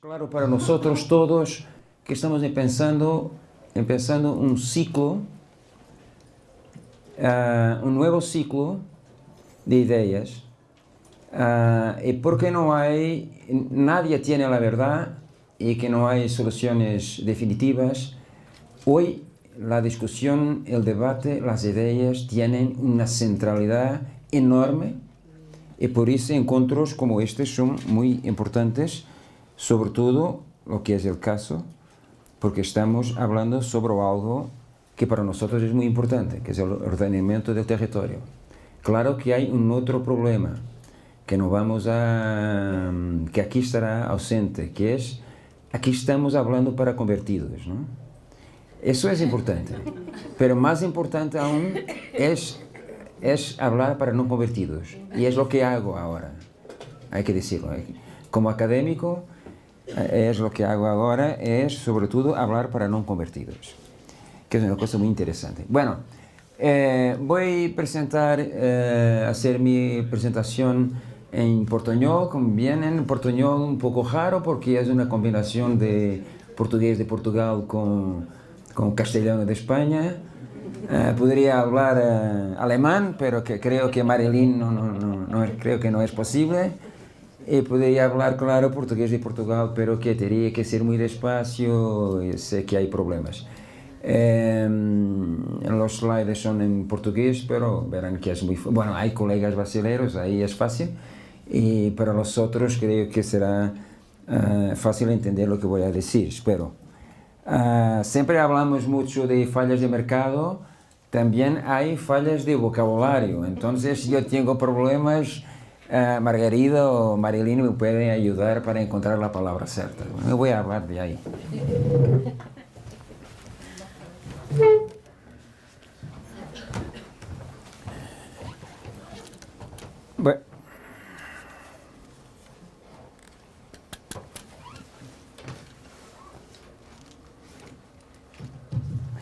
Claro para nosotros todos que estamos empezando un ciclo, un nuevo ciclo de ideas, y porque nadie tiene la verdad y que no hay soluciones definitivas. Hoy la discusión, el debate, las ideas tienen una centralidad enorme y por eso encuentros como este son muy importantes, sobre todo lo que es el caso, porque estamos hablando sobre algo que para nosotros es muy importante, que es el ordenamiento del territorio. Claro que hay un otro problema que que aquí estará ausente, que es, aquí estamos hablando para convertidos, ¿no? Eso es importante, pero más importante aún es hablar para no convertidos, y es lo que hago ahora, hay que decirlo. Como académico, es lo que hago ahora, es sobre todo hablar para no convertidos, que es una cosa muy interesante. Bueno, voy a hacer mi presentación en portuñol, como bien en portuñol un poco raro, porque es una combinación de portugués de Portugal con castellano de España. Podría hablar alemán, pero que creo que Marilyn creo que no es posible. Y podría hablar, claro, portugués de Portugal, pero que tendría que ser muy despacio y sé que hay problemas. Los slides son en portugués, pero verán que es muy... Bueno, hay colegas brasileños, ahí es fácil. Y para los otros creo que será fácil entender lo que voy a decir, espero. Siempre hablamos mucho de fallas de mercado, también hay fallas de vocabulario. Entonces yo tengo problemas... Margarida o Marilyn me pueden ayudar para encontrar la palabra cierta. Me voy a hablar de ahí. Bueno.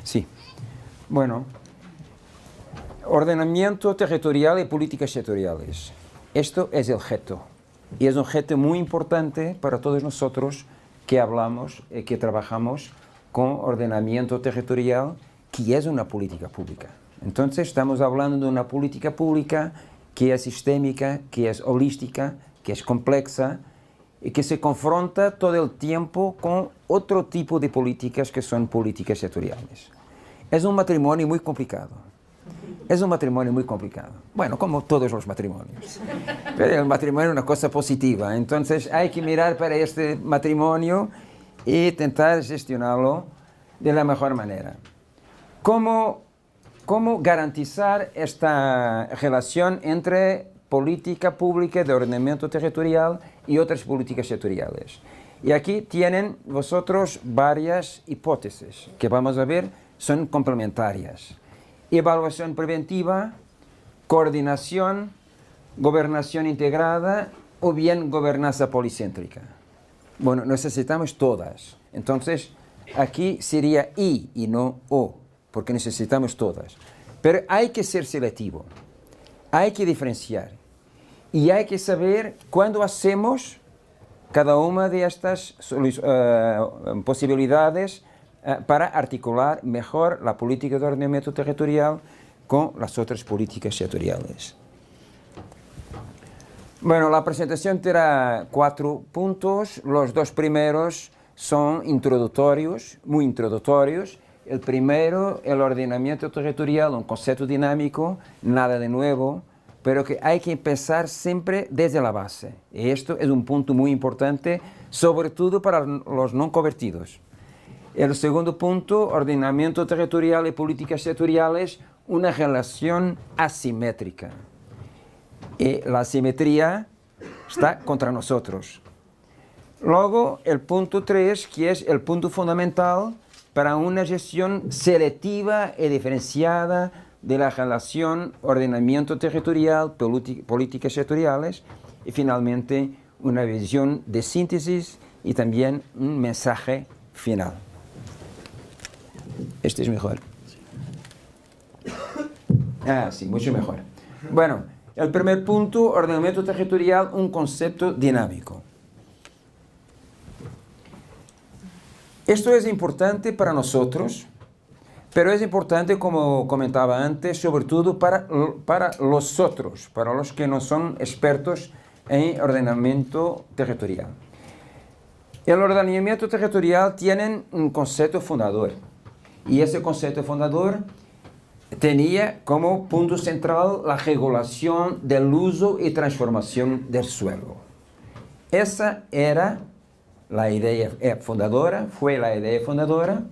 Sí. Bueno. Ordenamiento territorial y políticas sectoriales. Esto es el reto, y es un reto muy importante para todos nosotros que hablamos y que trabajamos con ordenamiento territorial, que es una política pública. Entonces estamos hablando de una política pública que es sistémica, que es holística, que es compleja y que se confronta todo el tiempo con otro tipo de políticas que son políticas sectoriales. Es un matrimonio muy complicado. Es un matrimonio muy complicado. Bueno, como todos los matrimonios. Pero el matrimonio es una cosa positiva. Entonces hay que mirar para este matrimonio e intentar gestionarlo de la mejor manera. ¿Cómo garantizar esta relación entre política pública de ordenamiento territorial y otras políticas sectoriales? Y aquí tienen vosotros varias hipótesis que vamos a ver, son complementarias. Evaluación preventiva, coordinación, gobernación integrada o bien gobernanza policéntrica. Bueno, necesitamos todas. Entonces, aquí sería y no o, porque necesitamos todas. Pero hay que ser selectivo, hay que diferenciar y hay que saber cuándo hacemos cada una de estas posibilidades para articular mejor la política de ordenamiento territorial con las otras políticas sectoriales. Bueno, la presentación tendrá 4 puntos. Los 2 primeros son introductorios, muy introductorios. El primero, el ordenamiento territorial, un concepto dinámico, nada de nuevo, pero que hay que empezar siempre desde la base. Y esto es un punto muy importante, sobre todo para los no convertidos. El segundo punto, ordenamiento territorial y políticas sectoriales, una relación asimétrica. Y la asimetría está contra nosotros. Luego, el punto 3, que es el punto fundamental para una gestión selectiva y diferenciada de la relación ordenamiento territorial, políticas sectoriales, y finalmente una visión de síntesis y también un mensaje final. Este es mejor. Sí, mucho mejor. Bueno, el primer punto, ordenamiento territorial, un concepto dinámico. Esto es importante para nosotros, pero es importante, como comentaba antes, sobre todo para los otros, para los que no son expertos en ordenamiento territorial. El ordenamiento territorial tiene un concepto fundador, y ese concepto fundador tenía como punto central la regulación del uso y transformación del suelo. Esa era la idea fundadora, fue la idea fundadora,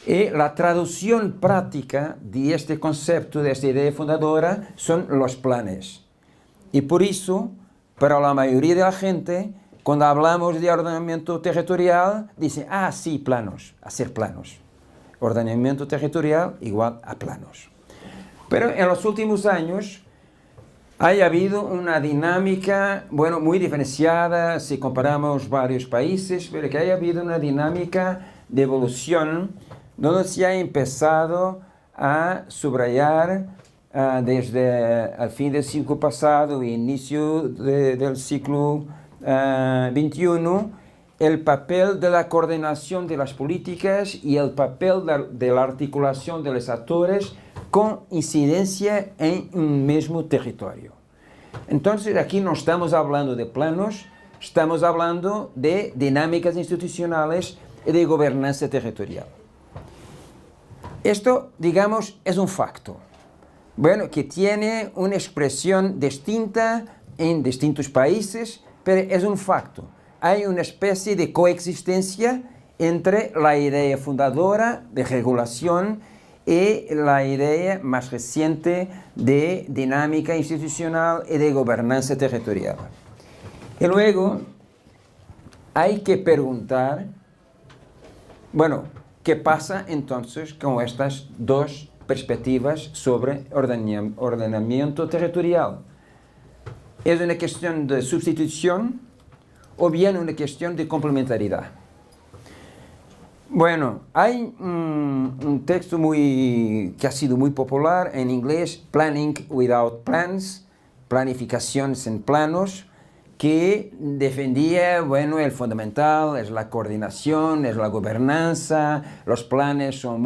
y la traducción práctica de este concepto, de esta idea fundadora, son los planes. Y por eso, para la mayoría de la gente, cuando hablamos de ordenamiento territorial, dicen, ah, sí, planos, hacer planos. Ordenamiento territorial igual a planos. Pero en los últimos años ha habido una dinámica, bueno, muy diferenciada si comparamos varios países, pero que ha habido una dinámica de evolución donde se ha empezado a subrayar desde el fin del siglo pasado e inicio del siglo XXI el papel de la coordinación de las políticas y el papel de la articulación de los actores con incidencia en un mismo territorio. Entonces, aquí no estamos hablando de planos, estamos hablando de dinámicas institucionales y de gobernanza territorial. Esto, digamos, es un facto, bueno, que tiene una expresión distinta en distintos países, pero es un facto. Hay una especie de coexistencia entre la idea fundadora de regulación y la idea más reciente de dinámica institucional y de gobernanza territorial. Y luego hay que preguntar, bueno, ¿qué pasa entonces con estas dos perspectivas sobre ordenamiento territorial? ¿Es una cuestión de sustitución o bien una cuestión de complementariedad? Bueno, hay un texto que ha sido muy popular en inglés, Planning Without Plans, planificación sin planos, que defendía, bueno, el fundamental es la coordinación, es la gobernanza, los planes son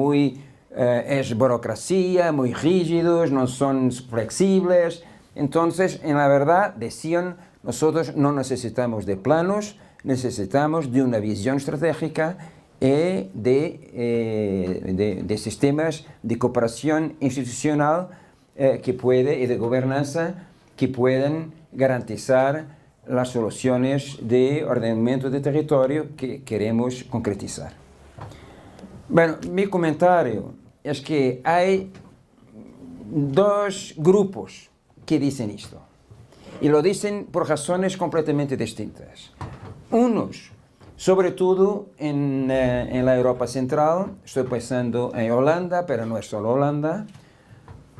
es burocracia, muy rígidos, no son flexibles. Entonces, en la verdad, decían, nosotros no necesitamos de planos, necesitamos de una visión estratégica y de sistemas de cooperación institucional y de gobernanza que pueden garantizar las soluciones de ordenamiento de territorio que queremos concretizar. Bueno, mi comentario es que hay dos grupos que dicen esto, y lo dicen por razones completamente distintas. Unos, sobre todo en la Europa Central, estoy pensando en Holanda, pero no es solo Holanda,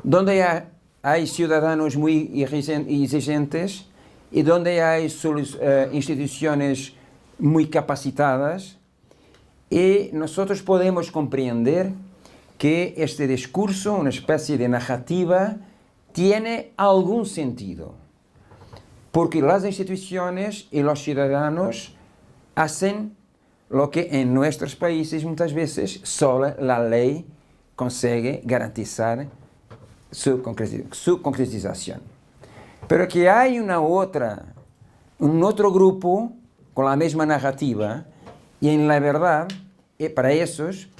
donde hay ciudadanos muy exigentes y donde hay instituciones muy capacitadas, y nosotros podemos comprender que este discurso, una especie de narrativa, tiene algún sentido, porque las instituciones y los ciudadanos hacen lo que en nuestros países muchas veces solo la ley consigue garantizar su concretización. Pero que hay un otro grupo con la misma narrativa, y en la verdad, para ellos,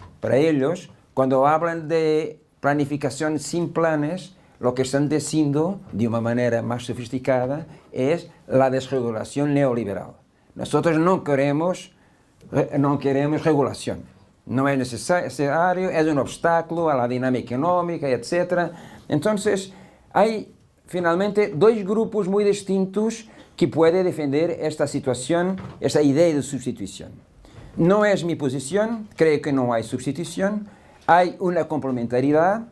cuando hablan de planificación sin planes, lo que están diciendo de una manera más sofisticada es la desregulación neoliberal. Nosotros no queremos regulación, no es necesario, es un obstáculo a la dinámica económica, etc. Entonces, hay finalmente dos grupos muy distintos que pueden defender esta situación, esta idea de sustitución. No es mi posición, creo que no hay sustitución, hay una complementariedad.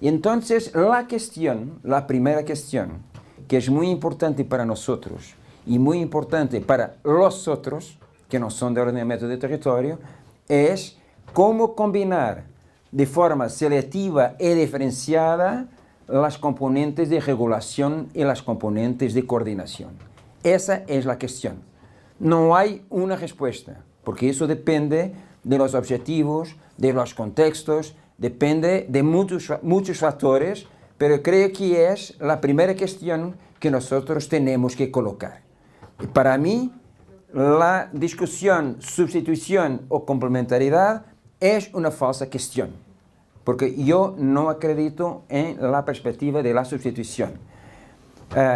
Y entonces la primera cuestión, que es muy importante para nosotros y muy importante para los otros, que no son de ordenamiento de territorio, es cómo combinar de forma selectiva y diferenciada las componentes de regulación y las componentes de coordinación. Esa es la cuestión. No hay una respuesta, porque eso depende de los objetivos, de los contextos, depende de muchos factores, pero creo que es la primera cuestión que nosotros tenemos que colocar. Y para mí, la discusión, sustitución o complementariedad es una falsa cuestión, porque yo no acredito en la perspectiva de la sustitución.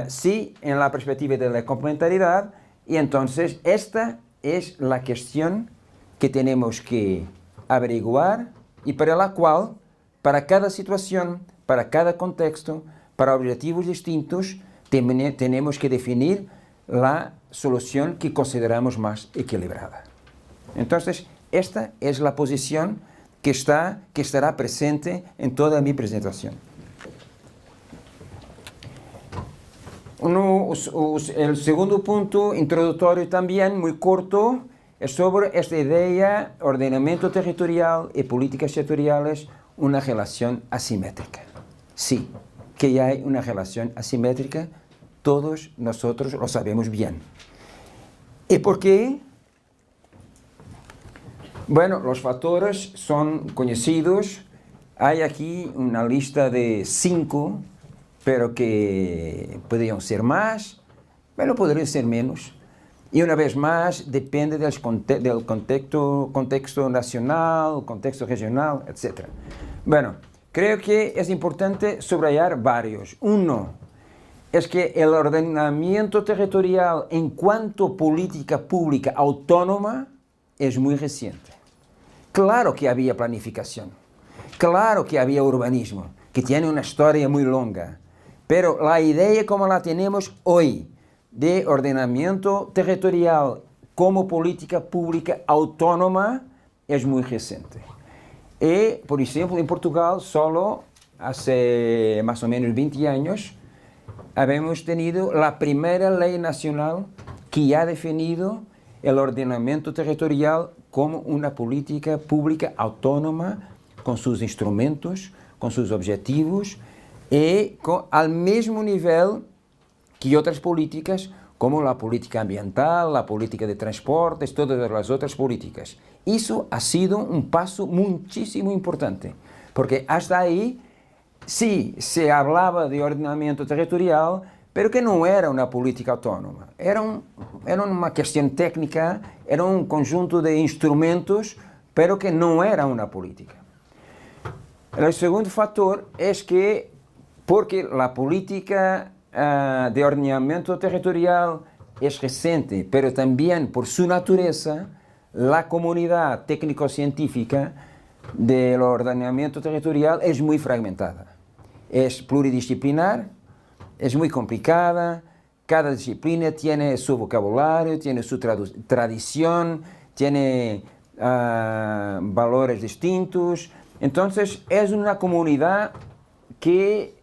Sí en la perspectiva de la complementariedad, y entonces esta es la cuestión que tenemos que averiguar y para la cual, para cada situación, para cada contexto, para objetivos distintos, tenemos que definir la solución que consideramos más equilibrada. Entonces, esta es la posición que estará presente en toda mi presentación. El segundo punto introductorio también, muy corto, es sobre esta idea, ordenamiento territorial y políticas sectoriales, una relación asimétrica. Sí, que hay una relación asimétrica, todos nosotros lo sabemos bien. ¿Y por qué? Bueno, los factores son conocidos. Hay aquí una lista de 5, pero que podrían ser más, pero podrían ser menos. Y una vez más, depende del contexto nacional, contexto regional, etc. Bueno, creo que es importante subrayar varios. Uno, es que el ordenamiento territorial en cuanto política pública autónoma es muy reciente. Claro que había planificación, claro que había urbanismo, que tiene una historia muy longa, pero la idea como la tenemos hoy de ordenamiento territorial como política pública autónoma es muy reciente. Y, por ejemplo, en Portugal, solo hace más o menos 20 años, habíamos tenido la primera ley nacional que ha definido el ordenamiento territorial como una política pública autónoma, con sus instrumentos, con sus objetivos, y al mismo nivel que otras políticas, como la política ambiental, la política de transportes, todas las otras políticas. Eso ha sido un paso muchísimo importante, porque hasta ahí sí se hablaba de ordenamiento territorial, pero que no era una política autónoma. Era una cuestión técnica, era un conjunto de instrumentos, pero que no era una política. El segundo factor es que, porque la política de ordenamiento territorial es reciente, pero también por su naturaleza, la comunidad técnico-científica del ordenamiento territorial es muy fragmentada. Es pluridisciplinar, es muy complicada, cada disciplina tiene su vocabulario, tiene su tradición, tiene valores distintos. Entonces es una comunidad que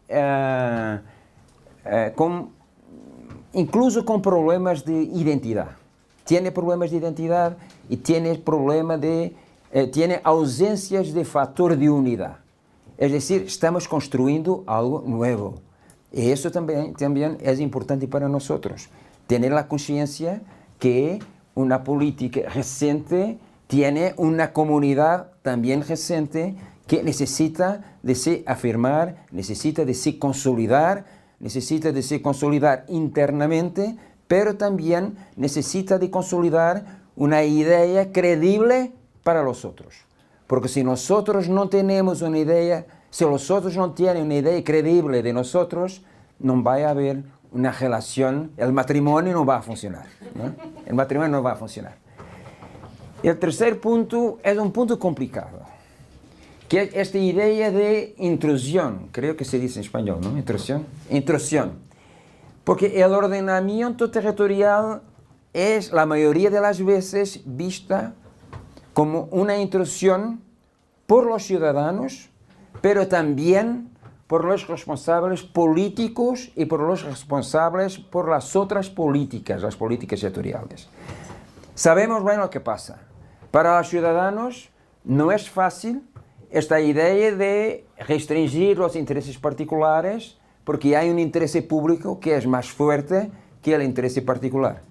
incluso con problemas de identidad. Tiene problemas de identidad y tiene tiene ausencias de factor de unidad. Es decir, estamos construyendo algo nuevo. Y eso también es importante para nosotros. Tener la conciencia que una política reciente tiene una comunidad también reciente que necesita de se afirmar, necesita de se consolidar internamente, pero también necesita de consolidar una idea creíble para los otros. Porque si nosotros no tenemos una idea, si los otros no tienen una idea creíble de nosotros, no va a haber una relación, el matrimonio no va a funcionar, ¿no? El matrimonio no va a funcionar. Y el tercer punto es un punto complicado, que es esta idea de intrusión, creo que se dice en español, ¿no? Intrusión. Porque el ordenamiento territorial es la mayoría de las veces vista como una intrusión por los ciudadanos, pero también por los responsables políticos y por los responsables por las otras políticas, las políticas sectoriales. Sabemos bien lo que pasa. Para los ciudadanos no es fácil esta idea de restringir los intereses particulares porque hay un interés público que es más fuerte que el interés particular.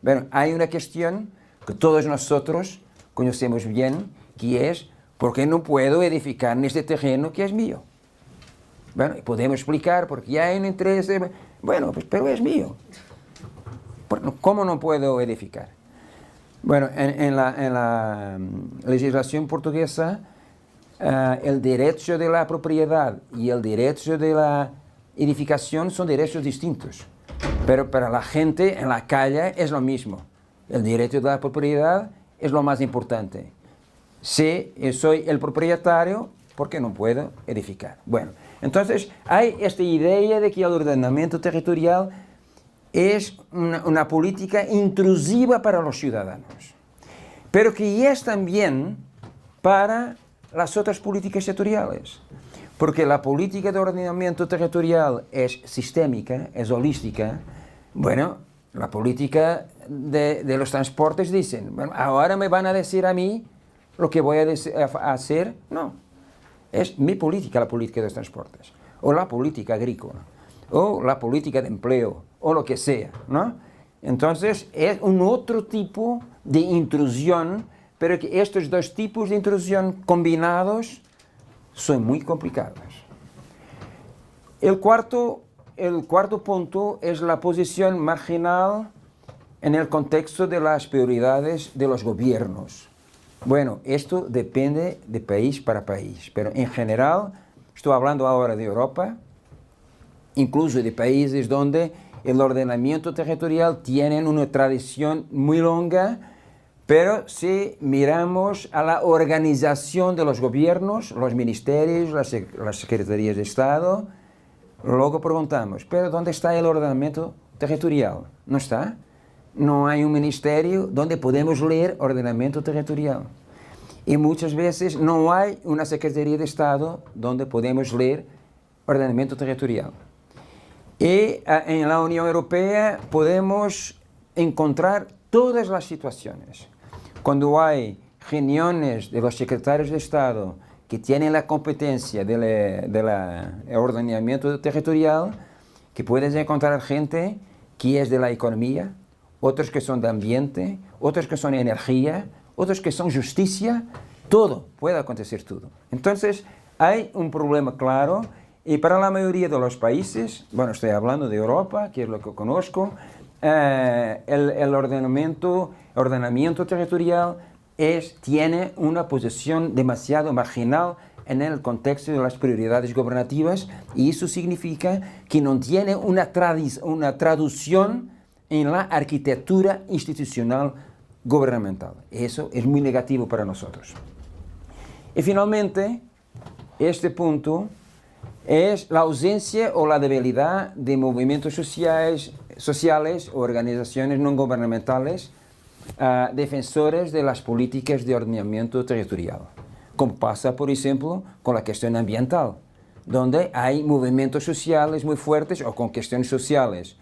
Bueno, hay una cuestión que todos nosotros conocemos bien, que es, ¿por qué no puedo edificar en este terreno que es mío? Bueno, podemos explicar porque hay un interés, bueno, pues, pero es mío. ¿Cómo no puedo edificar? Bueno, en la legislación portuguesa, el derecho de la propiedad y el derecho de la edificación son derechos distintos. Pero para la gente en la calle es lo mismo. El derecho de la propiedad es lo más importante. Si yo soy el propietario, ¿por qué no puedo edificar? Bueno, entonces hay esta idea de que el ordenamiento territorial es una política intrusiva para los ciudadanos, pero que es también para las otras políticas sectoriales, porque la política de ordenamiento territorial es sistémica, es holística. Bueno, la política de los transportes dicen, bueno, ahora me van a decir a mí lo que voy a hacer. No, es mi política, la política de los transportes, o la política agrícola, o la política de empleo, o lo que sea, ¿no? Entonces es un otro tipo de intrusión, pero que estos dos tipos de intrusión combinados son muy complicados. El cuarto punto es la posición marginal en el contexto de las prioridades de los gobiernos. Bueno, esto depende de país para país, pero en general, estoy hablando ahora de Europa, incluso de países donde el ordenamiento territorial tiene una tradición muy longa, pero si miramos a la organización de los gobiernos, los ministerios, las secretarías de Estado, luego preguntamos, ¿pero dónde está el ordenamiento territorial? ¿No está? No hay un ministerio donde podemos leer ordenamiento territorial. Y muchas veces no hay una Secretaría de Estado donde podemos leer ordenamiento territorial. Y en la Unión Europea podemos encontrar todas las situaciones. Cuando hay reuniones de los secretarios de Estado que tienen la competencia del ordenamiento territorial, que puedes encontrar gente que es de la economía, otros que son de ambiente, otros que son energía, otros que son justicia, todo, puede acontecer todo. Entonces, hay un problema claro, y para la mayoría de los países, bueno, estoy hablando de Europa, que es lo que conozco, el ordenamiento territorial tiene una posición demasiado marginal en el contexto de las prioridades gobernativas, y eso significa que no tiene una traducción en la arquitectura institucional gubernamental. Eso es muy negativo para nosotros. Y finalmente, este punto es la ausencia o la debilidad de movimientos sociales o organizaciones no gubernamentales defensores de las políticas de ordenamiento territorial, como pasa, por ejemplo, con la cuestión ambiental, donde hay movimientos sociales muy fuertes, o con cuestiones sociales,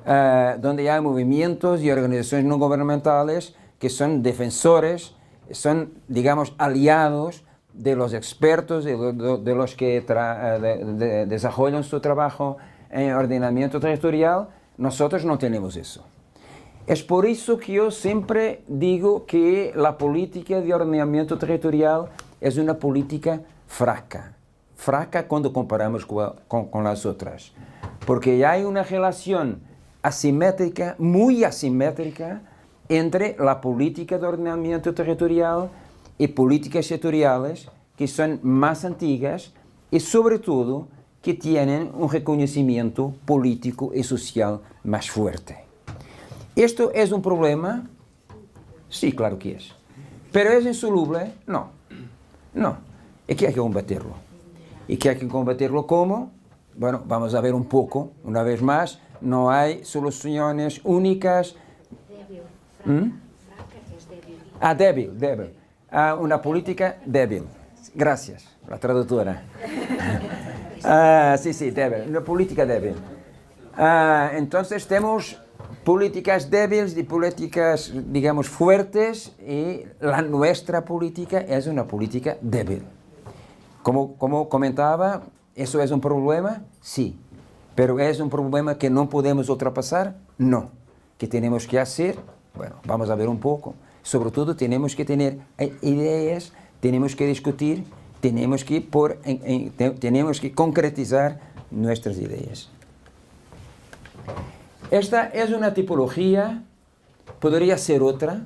donde hay movimientos y organizaciones no gubernamentales que son defensores, son, digamos, aliados de los expertos, de los que desarrollan su trabajo en ordenamiento territorial. Nosotros no tenemos eso. Es por eso que yo siempre digo que la política de ordenamiento territorial es una política fraca cuando comparamos con las otras, porque hay una relación asimétrica, muy asimétrica, entre la política de ordenamiento territorial y políticas sectoriales que son más antiguas y sobre todo que tienen un reconocimiento político y social más fuerte. ¿Esto es un problema? Sí, claro que es. ¿Pero es insoluble? No. No. Es que hay que combatirlo. ¿Y que hay que combatirlo cómo? Bueno, vamos a ver un poco, una vez más, no hay soluciones únicas. Débil. Débil. Una política débil. Gracias, la traductora. Sí, débil. Una política débil. Entonces tenemos políticas débiles y políticas, digamos, fuertes, y la nuestra política es una política débil. Como comentaba, ¿eso es un problema? Sí. ¿Pero es un problema que no podemos ultrapasar? No. ¿Qué tenemos que hacer? Bueno, vamos a ver un poco. Sobre todo tenemos que tener ideas tenemos que discutir, tenemos que, tenemos que concretizar nuestras ideas. Esta es una tipología, podría ser otra,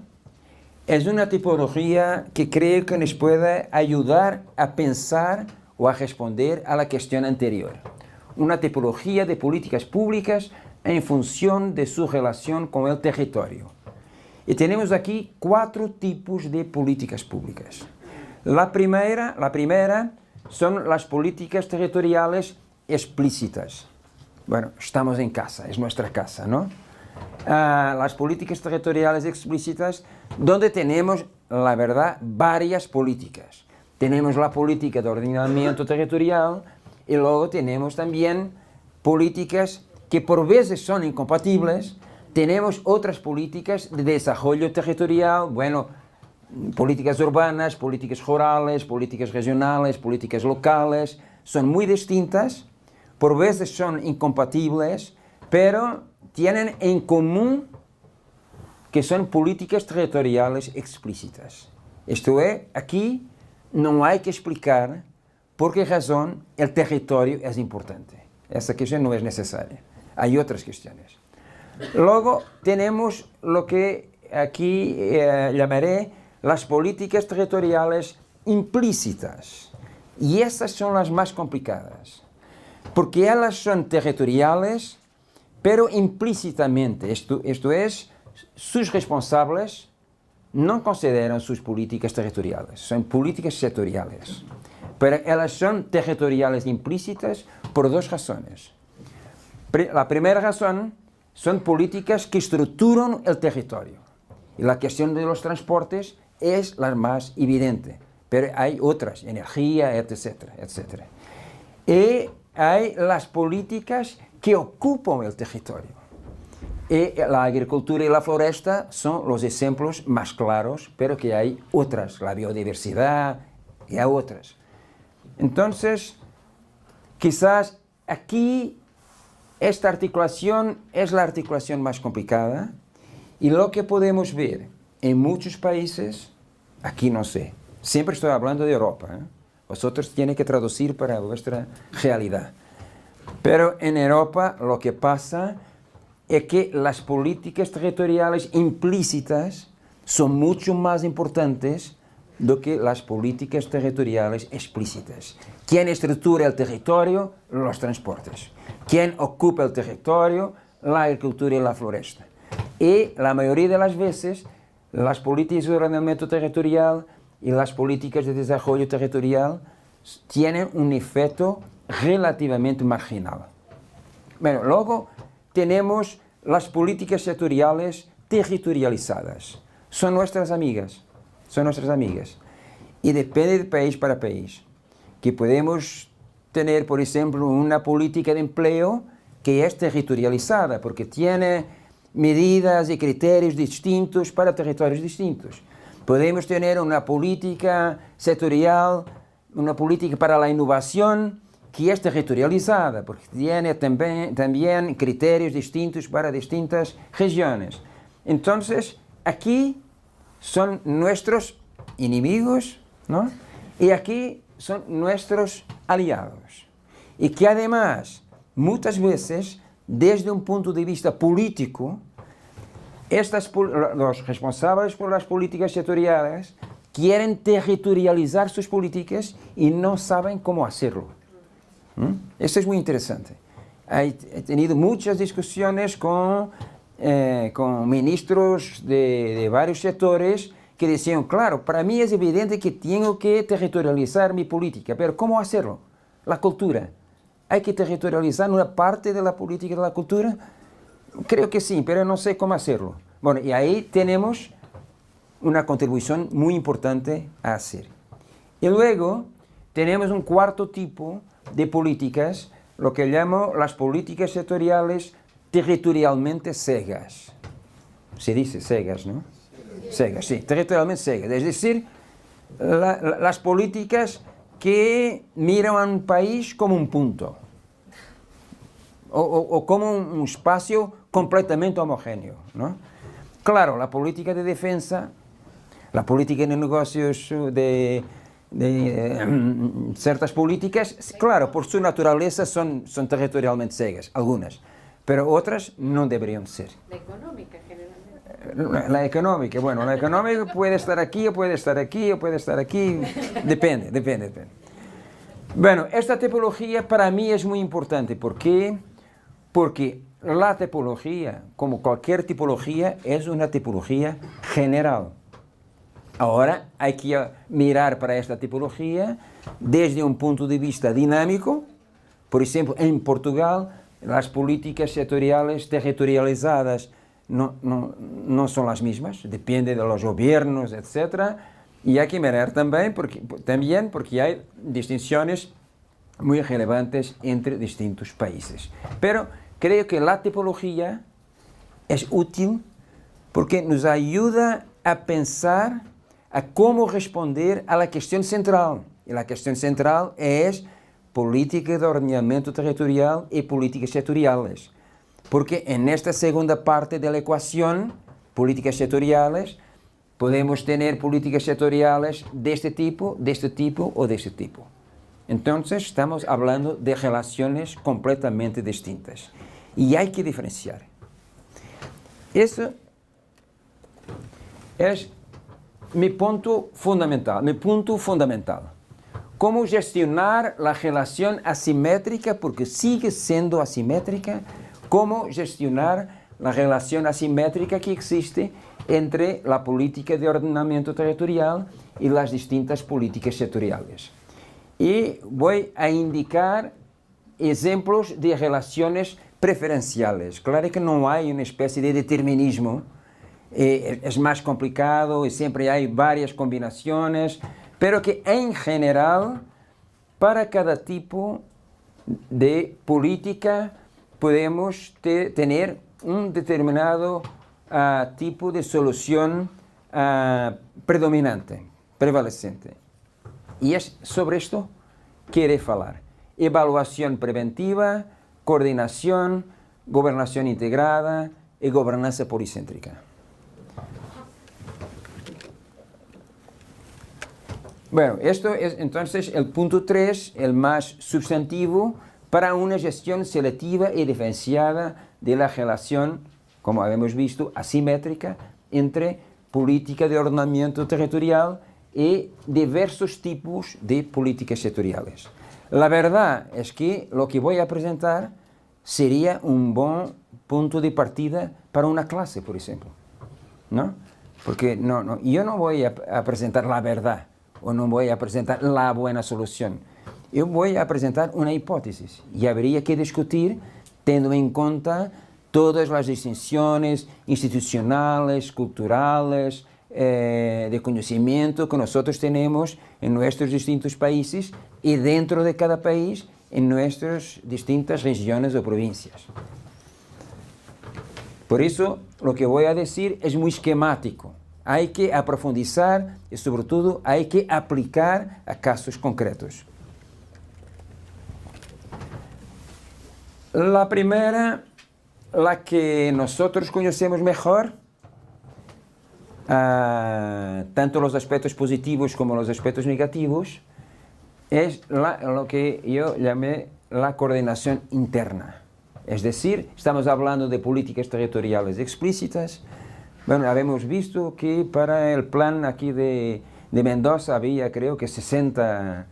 es una tipología que creo que nos puede ayudar a pensar o a responder a la cuestión anterior. Una tipología de políticas públicas en función de su relación con el territorio. Y tenemos aquí 4 tipos de políticas públicas. La primera son las políticas territoriales explícitas. Bueno, estamos en casa, es nuestra casa, ¿no? Las políticas territoriales explícitas, donde tenemos, la verdad, varias políticas. Tenemos la política de ordenamiento territorial y luego tenemos también políticas que por veces son incompatibles. Tenemos otras políticas de desarrollo territorial, bueno, políticas urbanas, políticas rurales, políticas regionales, políticas locales, son muy distintas, por veces son incompatibles, pero tienen en común que son políticas territoriales explícitas. Esto es, aquí no hay que explicar por qué razón el territorio es importante. Esa cuestión no es necesaria. Hay otras cuestiones. Luego tenemos lo que aquí llamaré las políticas territoriales implícitas. Y estas son las más complicadas, porque ellas son territoriales, pero implícitamente. Esto es, sus responsables no consideran sus políticas territoriales, son políticas sectoriales. Pero ellas son territoriales implícitas por 2 razones. La primera razón son políticas que estructuran el territorio. Y la cuestión de los transportes es la más evidente, pero hay otras, energía, etcétera, etcétera. Y hay las políticas que ocupan el territorio. Y la agricultura y la floresta son los ejemplos más claros, pero que hay otras, la biodiversidad y hay otras. Entonces, quizás aquí esta articulación es la articulación más complicada y lo que podemos ver en muchos países, aquí no sé, siempre estoy hablando de Europa, ¿eh? Vosotros tienen que traducir para vuestra realidad. Pero en Europa lo que pasa es que las políticas territoriales implícitas son mucho más importantes do que las políticas territoriales explícitas. ¿Quién estructura el territorio? Los transportes. ¿Quién ocupa el territorio? La agricultura y la floresta. Y la mayoría de las veces, las políticas de ordenamiento territorial y las políticas de desarrollo territorial tienen un efecto relativamente marginal. Bueno, luego tenemos las políticas sectoriales territorializadas. Son nuestras amigas. Y depende de país para país. Que podemos tener, por ejemplo, una política de empleo que es territorializada, porque tiene medidas y criterios distintos para territorios distintos. Podemos tener una política sectorial, una política para la innovación que es territorializada, porque tiene también criterios distintos para distintas regiones. Entonces, aquí son nuestros enemigos, ¿no? Y aquí son nuestros aliados. Y que además, muchas veces, desde un punto de vista político, los responsables por las políticas sectoriales quieren territorializar sus políticas y no saben cómo hacerlo. Esto es muy interesante. He tenido muchas discusiones con ministros de varios sectores que decían, claro, para mí es evidente que tengo que territorializar mi política, pero ¿cómo hacerlo? La cultura. ¿Hay que territorializar una parte de la política de la cultura? Creo que sí, pero no sé cómo hacerlo. Bueno, y ahí tenemos una contribución muy importante a hacer. Y luego tenemos un cuarto tipo de políticas, lo que llamo las políticas sectoriales territorialmente cegas. Se dice cegas, ¿no? Cegas, sí, territorialmente cegas. Es decir, las políticas que miran a un país como un punto o como un espacio completamente homogéneo, ¿no? Claro, la política de defensa, la política de negocios, de ciertas políticas, claro, por su naturaleza son territorialmente cegas, algunas, pero otras no deberían ser. La económica, generalmente. La económica, bueno, la económica puede estar aquí, o puede estar aquí, o puede estar aquí, depende. Bueno, esta tipología para mí es muy importante. ¿Por qué? Porque la tipología, como cualquier tipología, es una tipología general. Ahora hay que mirar para esta tipología desde un punto de vista dinámico. Por ejemplo, en Portugal, las políticas sectoriales territorializadas no son las mismas, depende de los gobiernos, etc. Y hay que mirar también porque hay distinciones muy relevantes entre distintos países. Pero creo que la tipología es útil porque nos ayuda a pensar a cómo responder a la cuestión central. Y la cuestión central es política de ordenamiento territorial y políticas sectoriales. Porque en esta segunda parte de la ecuación, políticas sectoriales, podemos tener políticas sectoriales de este tipo o de este tipo. Entonces estamos hablando de relaciones completamente distintas. Y hay que diferenciar. Eso es mi punto fundamental. Cómo gestionar la relación asimétrica, porque sigue siendo asimétrica, cómo gestionar la relación asimétrica que existe entre la política de ordenamiento territorial y las distintas políticas sectoriales. Y voy a indicar ejemplos de relaciones preferenciales. Claro que no hay una especie de determinismo, es más complicado y siempre hay varias combinaciones, pero que en general, para cada tipo de política, podemos tener un determinado tipo de solución prevalecente. Y es sobre esto que quería hablar. Evaluación preventiva, coordinación, gobernación integrada y gobernanza policéntrica. Bueno, esto es entonces el punto 3, el más sustantivo, para una gestión selectiva y diferenciada de la relación, como habíamos visto, asimétrica entre política de ordenamiento territorial y diversos tipos de políticas sectoriales. La verdad es que lo que voy a presentar sería un buen punto de partida para una clase, por ejemplo, ¿no? Porque yo no voy a presentar la verdad o no voy a presentar la buena solución. Yo voy a presentar una hipótesis y habría que discutir teniendo en cuenta todas las distinciones institucionales, culturales, de conocimiento que nosotros tenemos en nuestros distintos países y dentro de cada país en nuestras distintas regiones o provincias. Por eso lo que voy a decir es muy esquemático. Hay que profundizar y sobre todo hay que aplicar a casos concretos. La primera, la que nosotros conocemos mejor, tanto los aspectos positivos como los aspectos negativos, es lo que yo llamé la coordinación interna. Es decir, estamos hablando de políticas territoriales explícitas. Bueno, habíamos visto que para el plan aquí de Mendoza había, creo que 60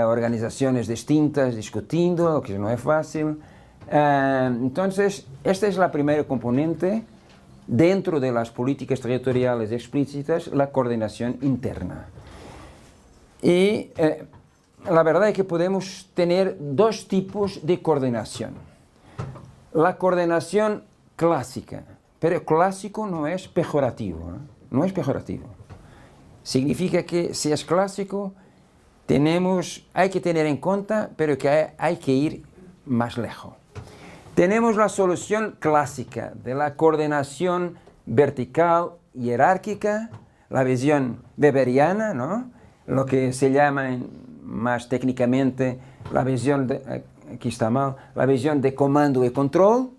organizaciones distintas discutiendo, lo que no es fácil. Entonces, esta es la primera componente dentro de las políticas territoriales explícitas, la coordinación interna. Y la verdad es que podemos tener dos tipos de coordinación. La coordinación clásica, pero clásico no es pejorativo, ¿eh? No es pejorativo. Significa que si es clásico, hay que tener en cuenta, pero que hay que ir más lejos. Tenemos la solución clásica de la coordinación vertical jerárquica, la visión weberiana, ¿no? Lo que se llama más técnicamente la visión la visión de comando y control,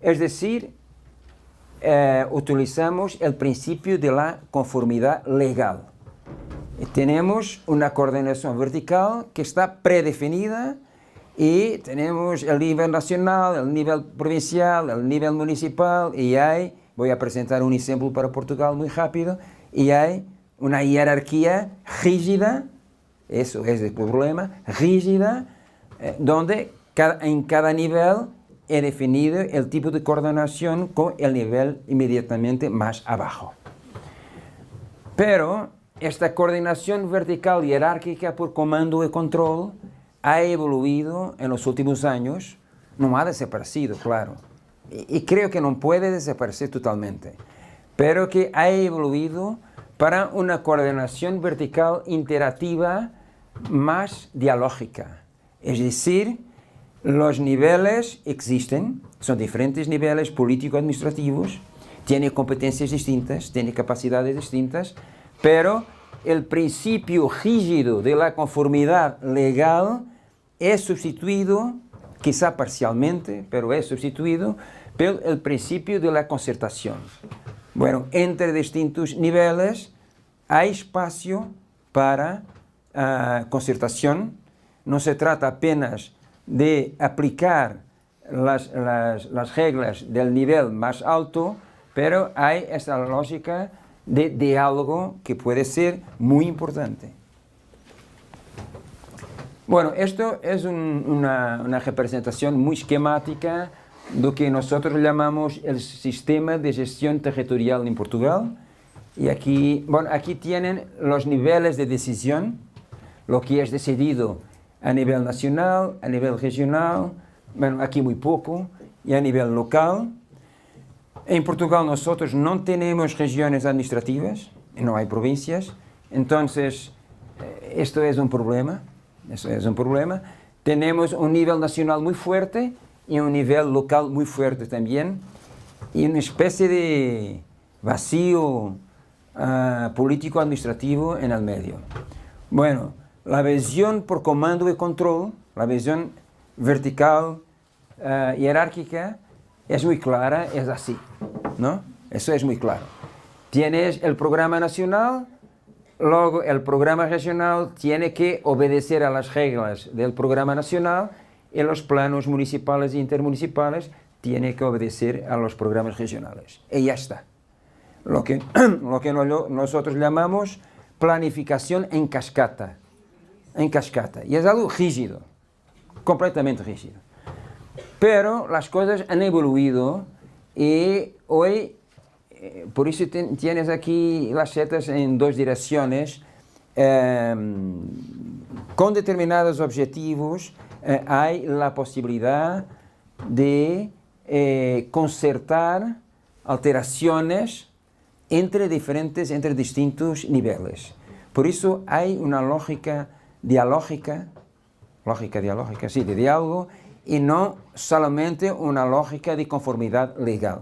es decir, utilizamos el principio de la conformidad legal. Tenemos una coordinación vertical que está predefinida y tenemos el nivel nacional, el nivel provincial, el nivel municipal y voy a presentar un ejemplo para Portugal muy rápido, y hay una jerarquía rígida, eso es el problema, rígida, donde en cada nivel he definido el tipo de coordinación con el nivel inmediatamente más abajo. Pero esta coordinación vertical jerárquica por comando y control ha evoluido en los últimos años, no ha desaparecido, claro, y creo que no puede desaparecer totalmente, pero que ha evoluido para una coordinación vertical interactiva más dialógica. Es decir, los niveles existen, son diferentes niveles político-administrativos, tienen competencias distintas, tienen capacidades distintas, pero el principio rígido de la conformidad legal es sustituido, quizá parcialmente, pero es sustituido por el principio de la concertación. Bueno, entre distintos niveles hay espacio para concertación. No se trata apenas de aplicar las reglas del nivel más alto, pero hay esta lógica de diálogo que puede ser muy importante. Bueno, esto es una representación muy esquemática de lo que nosotros llamamos el sistema de gestión territorial en Portugal. Y aquí tienen los niveles de decisión, lo que es decidido a nivel nacional, a nivel regional, bueno, aquí muy poco, y a nivel local. En Portugal nosotros no tenemos regiones administrativas, no hay provincias, entonces esto es un problema, Tenemos un nivel nacional muy fuerte y un nivel local muy fuerte también, y una especie de vacío político-administrativo en el medio. Bueno, la visión por comando y control, la visión vertical, jerárquica, es muy clara, es así, ¿no? Eso es muy claro. Tienes el programa nacional, luego el programa regional tiene que obedecer a las reglas del programa nacional, y los planos municipales e intermunicipales tienen que obedecer a los programas regionales. Y ya está. Lo que nosotros llamamos planificación en cascata. Y es algo rígido, completamente rígido. Pero las cosas han evoluido y hoy, por eso tienes aquí las setas en dos direcciones, con determinados objetivos hay la posibilidad de concertar alteraciones entre distintos niveles. Por eso hay una lógica dialógica, de diálogo, y no solamente una lógica de conformidad legal.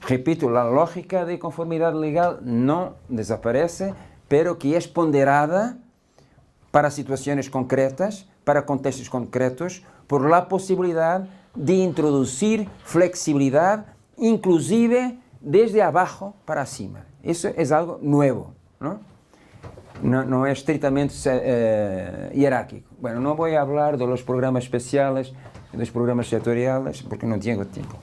Repito, la lógica de conformidad legal no desaparece, pero que es ponderada para situaciones concretas, para contextos concretos, por la posibilidad de introducir flexibilidad, inclusive desde abajo para cima. Eso es algo nuevo, ¿no? No es estrictamente jerárquico. Bueno, no voy a hablar de los programas especiales, de los programas sectoriales, porque no tengo tiempo.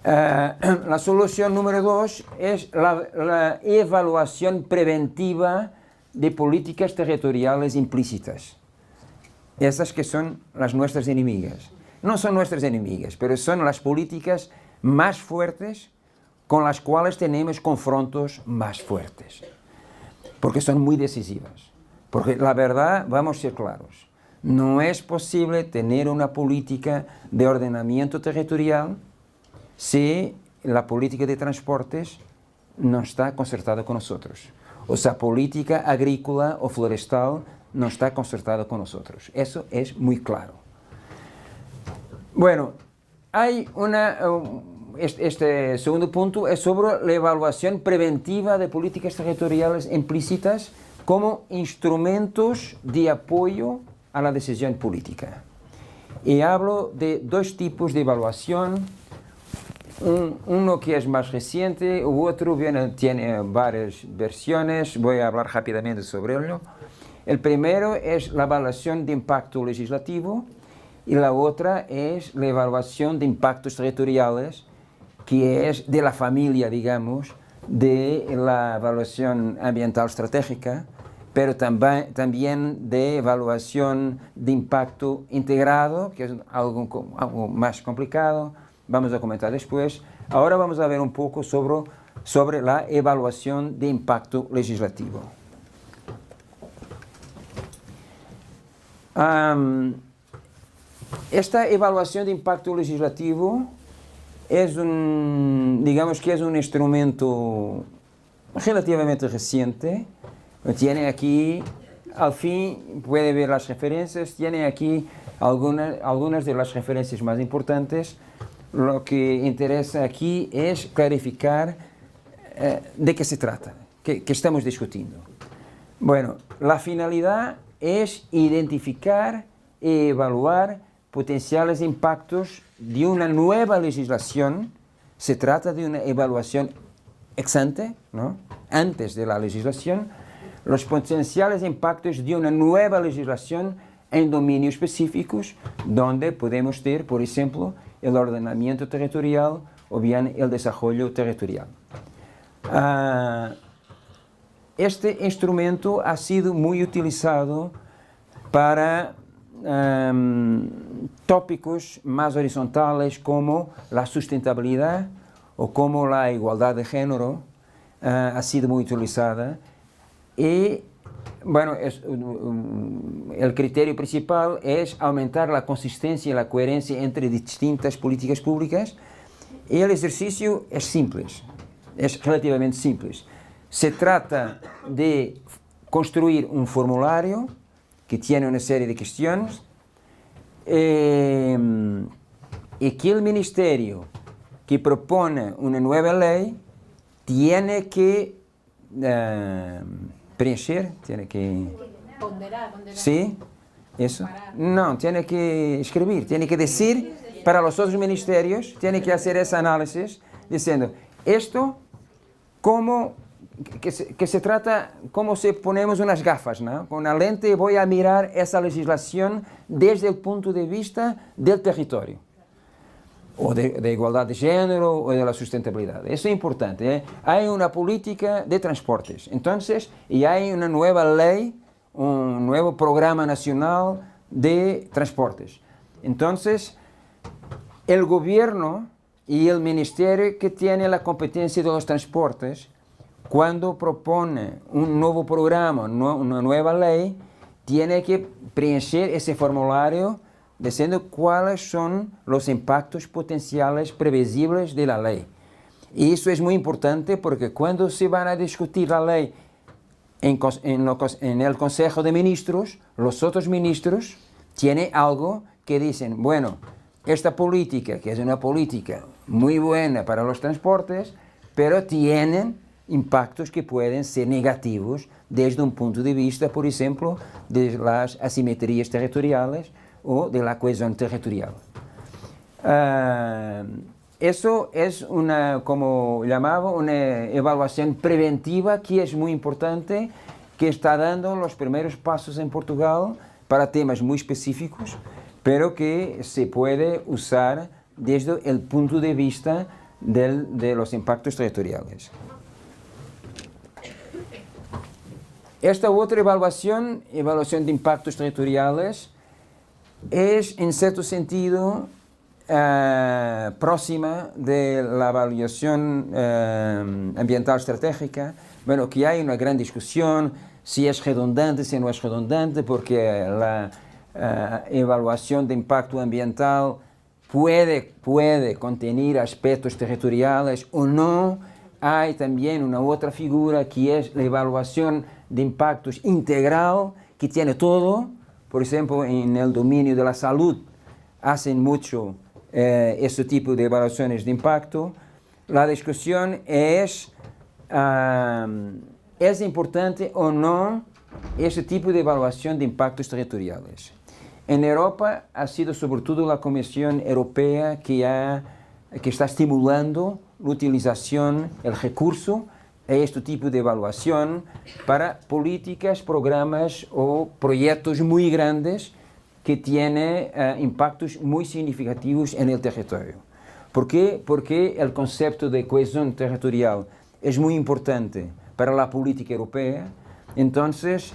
La solución número 2 es la evaluación preventiva de políticas territoriales implícitas. Esas que son las nuestras enemigas. No son nuestras enemigas, pero son las políticas más fuertes con las cuales tenemos confrontos más fuertes. Porque son muy decisivas. Porque la verdad, vamos a ser claros, no es posible tener una política de ordenamiento territorial si la política de transportes no está concertada con nosotros. O sea, política agrícola o florestal no está concertada con nosotros. Eso es muy claro. Bueno, hay este segundo punto es sobre la evaluación preventiva de políticas territoriales implícitas como instrumentos de apoyo a la decisión política. Y hablo de dos tipos de evaluación. uno que es más reciente, otro tiene varias versiones, voy a hablar rápidamente sobre ello. El primero es la evaluación de impacto legislativo y la otra es la evaluación de impactos territoriales, que es de la familia, digamos, de la evaluación ambiental estratégica, pero también de evaluación de impacto integrado, que es algo más complicado, vamos a comentar después. Ahora vamos a ver un poco sobre la evaluación de impacto legislativo. Esta evaluación de impacto legislativo es digamos que es un instrumento relativamente reciente. Tiene aquí, al fin puede ver las referencias, tiene aquí algunas de las referencias más importantes. Lo que interesa aquí es clarificar de qué se trata, qué estamos discutiendo. Bueno, la finalidad es identificar y evaluar potenciales impactos de una nueva legislación. Se trata de una evaluación ex ante, ¿no? Antes de la legislación, los potenciales impactos de una nueva legislación en dominios específicos, donde podemos ter, por ejemplo, el ordenamiento territorial o bien el desarrollo territorial. Este instrumento ha sido muy utilizado para tópicos más horizontales como la sustentabilidad o como la igualdad de género. Ha sido muy utilizada y bueno, el criterio principal es aumentar la consistencia y la coherencia entre distintas políticas públicas, y el ejercicio es simple, es relativamente simple. Se trata de construir un formulario que tiene una serie de cuestiones y que el ministerio que propone una nueva ley tiene que preencher, tiene que... Ponderar. ¿Sí? ¿Eso? No, tiene que escribir, tiene que decir para los otros ministerios, tiene que hacer ese análisis diciendo, esto, que se trata, como si ponemos unas gafas, ¿no? Con una lente voy a mirar esa legislación desde el punto de vista del territorio, o de igualdad de género, o de la sustentabilidad. Eso es importante, ¿eh? Hay una política de transportes, entonces, y hay una nueva ley, un nuevo programa nacional de transportes. Entonces, el gobierno y el ministerio que tiene la competencia de los transportes, cuando propone un nuevo programa, una nueva ley, tiene que preencher ese formulario diciendo cuáles son los impactos potenciales previsibles de la ley. Y eso es muy importante porque cuando se van a discutir la ley en el Consejo de Ministros, los otros ministros tienen algo que dicen, bueno, esta política, que es una política muy buena para los transportes, pero tienen impactos que pueden ser negativos desde un punto de vista, por ejemplo, de las asimetrías territoriales o de la cohesión territorial. Eso es como llamaba, una evaluación preventiva que es muy importante, que está dando los primeros pasos en Portugal para temas muy específicos, pero que se puede usar desde el punto de vista de los impactos territoriales. Esta otra evaluación de impactos territoriales, es en cierto sentido próxima de la evaluación ambiental estratégica. Bueno, que hay una gran discusión si es redundante, si no es redundante, porque la evaluación de impacto ambiental puede contener aspectos territoriales o no. Hay también una otra figura que es la evaluación de impactos integral, que tiene todo. Por ejemplo, en el dominio de la salud hacen mucho este tipo de evaluaciones de impacto. La discusión es importante o no este tipo de evaluación de impactos territoriales. En Europa ha sido sobre todo la Comisión Europea que ha que está estimulando la utilización, el recurso a este tipo de evaluación para políticas, programas o proyectos muy grandes que tienen impactos muy significativos en el territorio. ¿Por qué? Porque el concepto de cohesión territorial es muy importante para la política europea. Entonces,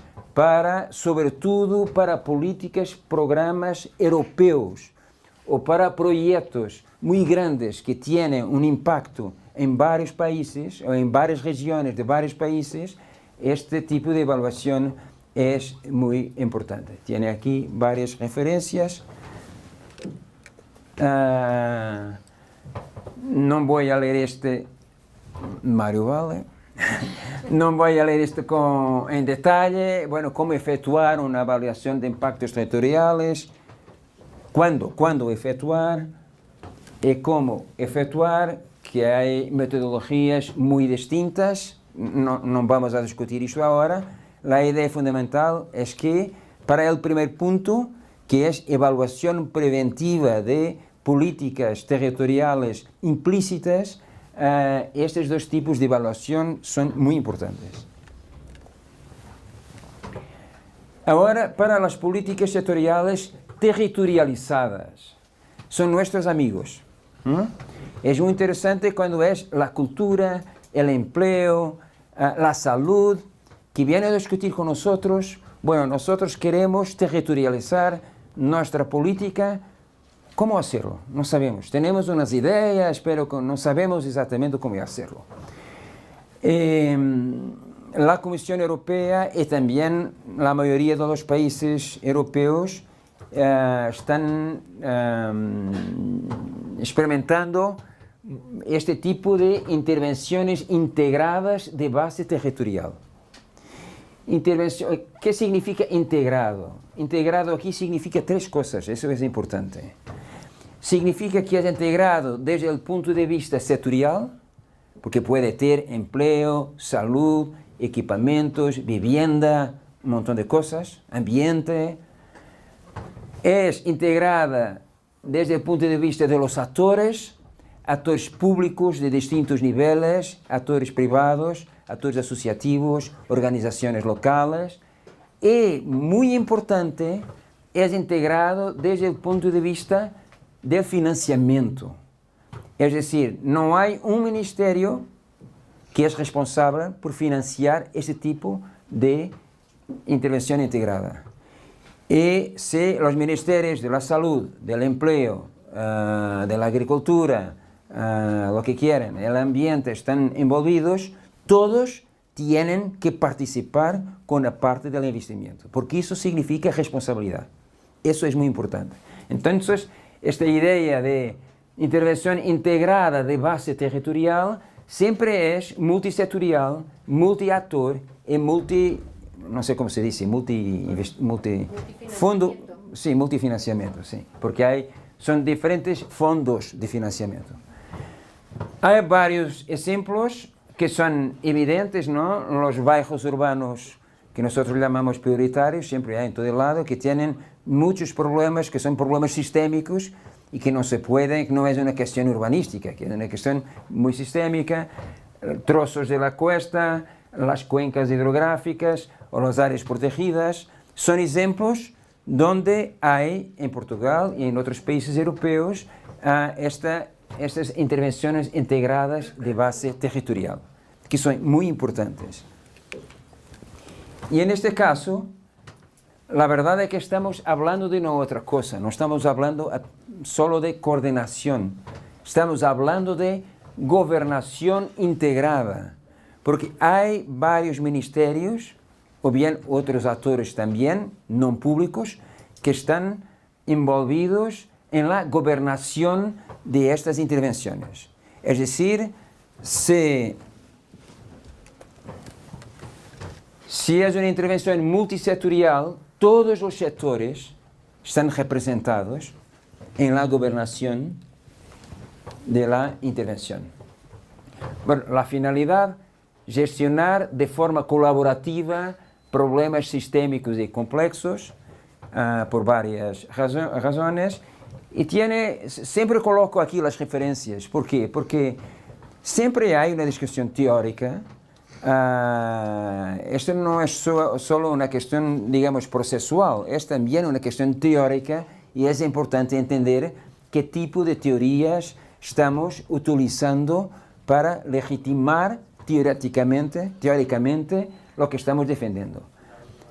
sobre todo para políticas, programas europeos o para proyectos muy grandes que tienen un impacto en varios países o en varias regiones de varios países, este tipo de evaluación es muy importante. Tiene aquí varias referencias. No voy a leer este, Mario Vale. No voy a leer esto en detalle. Bueno, cómo efectuar una evaluación de impactos territoriales, cuándo efectuar y cómo efectuar, que hay metodologías muy distintas. No vamos a discutir eso ahora. La idea fundamental es que para el primer punto, que es evaluación preventiva de políticas territoriales implícitas, estos dos tipos de evaluación son muy importantes. Ahora, para las políticas sectoriales territorializadas, son nuestros amigos. Es muy interesante cuando es la cultura, el empleo, la salud, que viene a discutir con nosotros. Bueno, nosotros queremos territorializar nuestra política. ¿Cómo hacerlo? No sabemos. Tenemos unas ideas, pero no sabemos exactamente cómo hacerlo. La Comisión Europea y también la mayoría de los países europeos están experimentando este tipo de intervenciones integradas de base territorial. ¿Qué significa integrado? Integrado aquí significa tres cosas, eso es importante. Significa que es integrado desde el punto de vista sectorial, porque puede tener empleo, salud, equipamientos, vivienda, un montón de cosas, ambiente. Es integrada desde el punto de vista de los actores públicos de distintos niveles, actores privados, actores asociativos, organizaciones locales. Y, muy importante, es integrado desde el punto de vista del financiamiento. Es decir, no hay un ministerio que es responsable por financiar este tipo de intervención integrada. Y si los ministerios de la salud, del empleo, de la agricultura, lo que quieran, el ambiente están envolvidos, todos tienen que participar con la parte del investimiento, porque eso significa responsabilidad. Eso es muy importante. Entonces, esta idea de intervención integrada de base territorial siempre es multisectorial, multiactor y no sé cómo se dice, multifinanciamiento, sí, porque son diferentes fondos de financiamiento. Hay varios ejemplos que son evidentes, ¿no? Los bajos urbanos que nosotros llamamos prioritarios, siempre hay en todo el lado, que tienen muchos problemas, que son problemas sistémicos y que no se pueden, que no es una cuestión urbanística, que es una cuestión muy sistémica. Trozos de la costa, las cuencas hidrográficas o las áreas protegidas, son ejemplos donde hay en Portugal y en otros países europeos estas intervenciones integradas de base territorial, que son muy importantes. Y en este caso, la verdad es que estamos hablando de una otra cosa, no estamos hablando solo de coordinación, estamos hablando de gobernación integrada, porque hay varios ministerios, o bien otros actores también, no públicos, que están envolvidos en la gobernación de estas intervenciones. Es decir, si es una intervención multisectorial, todos los sectores están representados en la gobernación de la intervención. Bueno, la finalidad, gestionar de forma colaborativa problemas sistémicos y complejos por varias razones Y siempre coloco aquí las referencias. ¿Por qué? Porque siempre hay una discusión teórica. Esto no es solo una cuestión, digamos, procesual, es también una cuestión teórica y es importante entender qué tipo de teorías estamos utilizando para legitimar teóricamente lo que estamos defendiendo.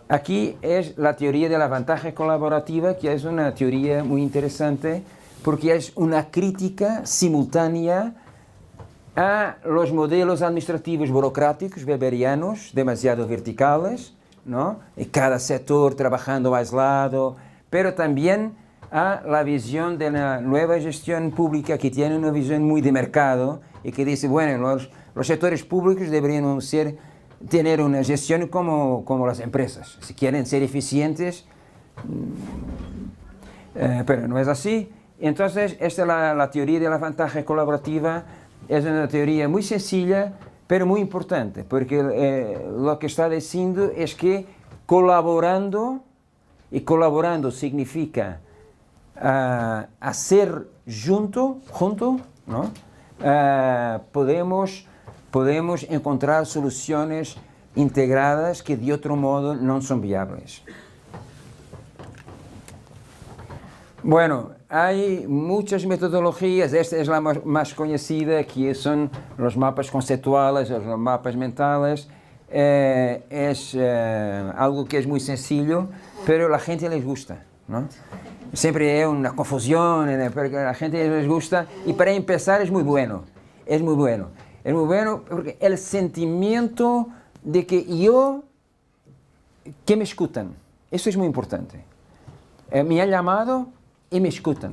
Aquí es la teoría de la ventaja colaborativa, que es una teoría muy interesante porque es una crítica simultánea a los modelos administrativos burocráticos weberianos, demasiado verticales, ¿no? Y cada sector trabajando aislado, pero también a la visión de la nueva gestión pública que tiene una visión muy de mercado y que dice, bueno, los sectores públicos deberían tener una gestión como las empresas. Si quieren ser eficientes, pero no es así. Entonces, esta es la teoría de la ventaja colaborativa. Es una teoría muy sencilla, pero muy importante, porque lo que está diciendo es que colaborando, y colaborando significa hacer junto, ¿no? Podemos encontrar soluciones integradas que de otro modo no son viables. Bueno, hay muchas metodologías, esta es la más conocida, que son los mapas conceptuales, los mapas mentales. Es algo que es muy sencillo, pero a la gente les gusta, ¿no? Siempre hay una confusión, pero a la gente les gusta y para empezar es muy bueno, es muy bueno. Es muy bueno porque el sentimiento de que me escutan, eso es muy importante. Me han llamado y me escutan.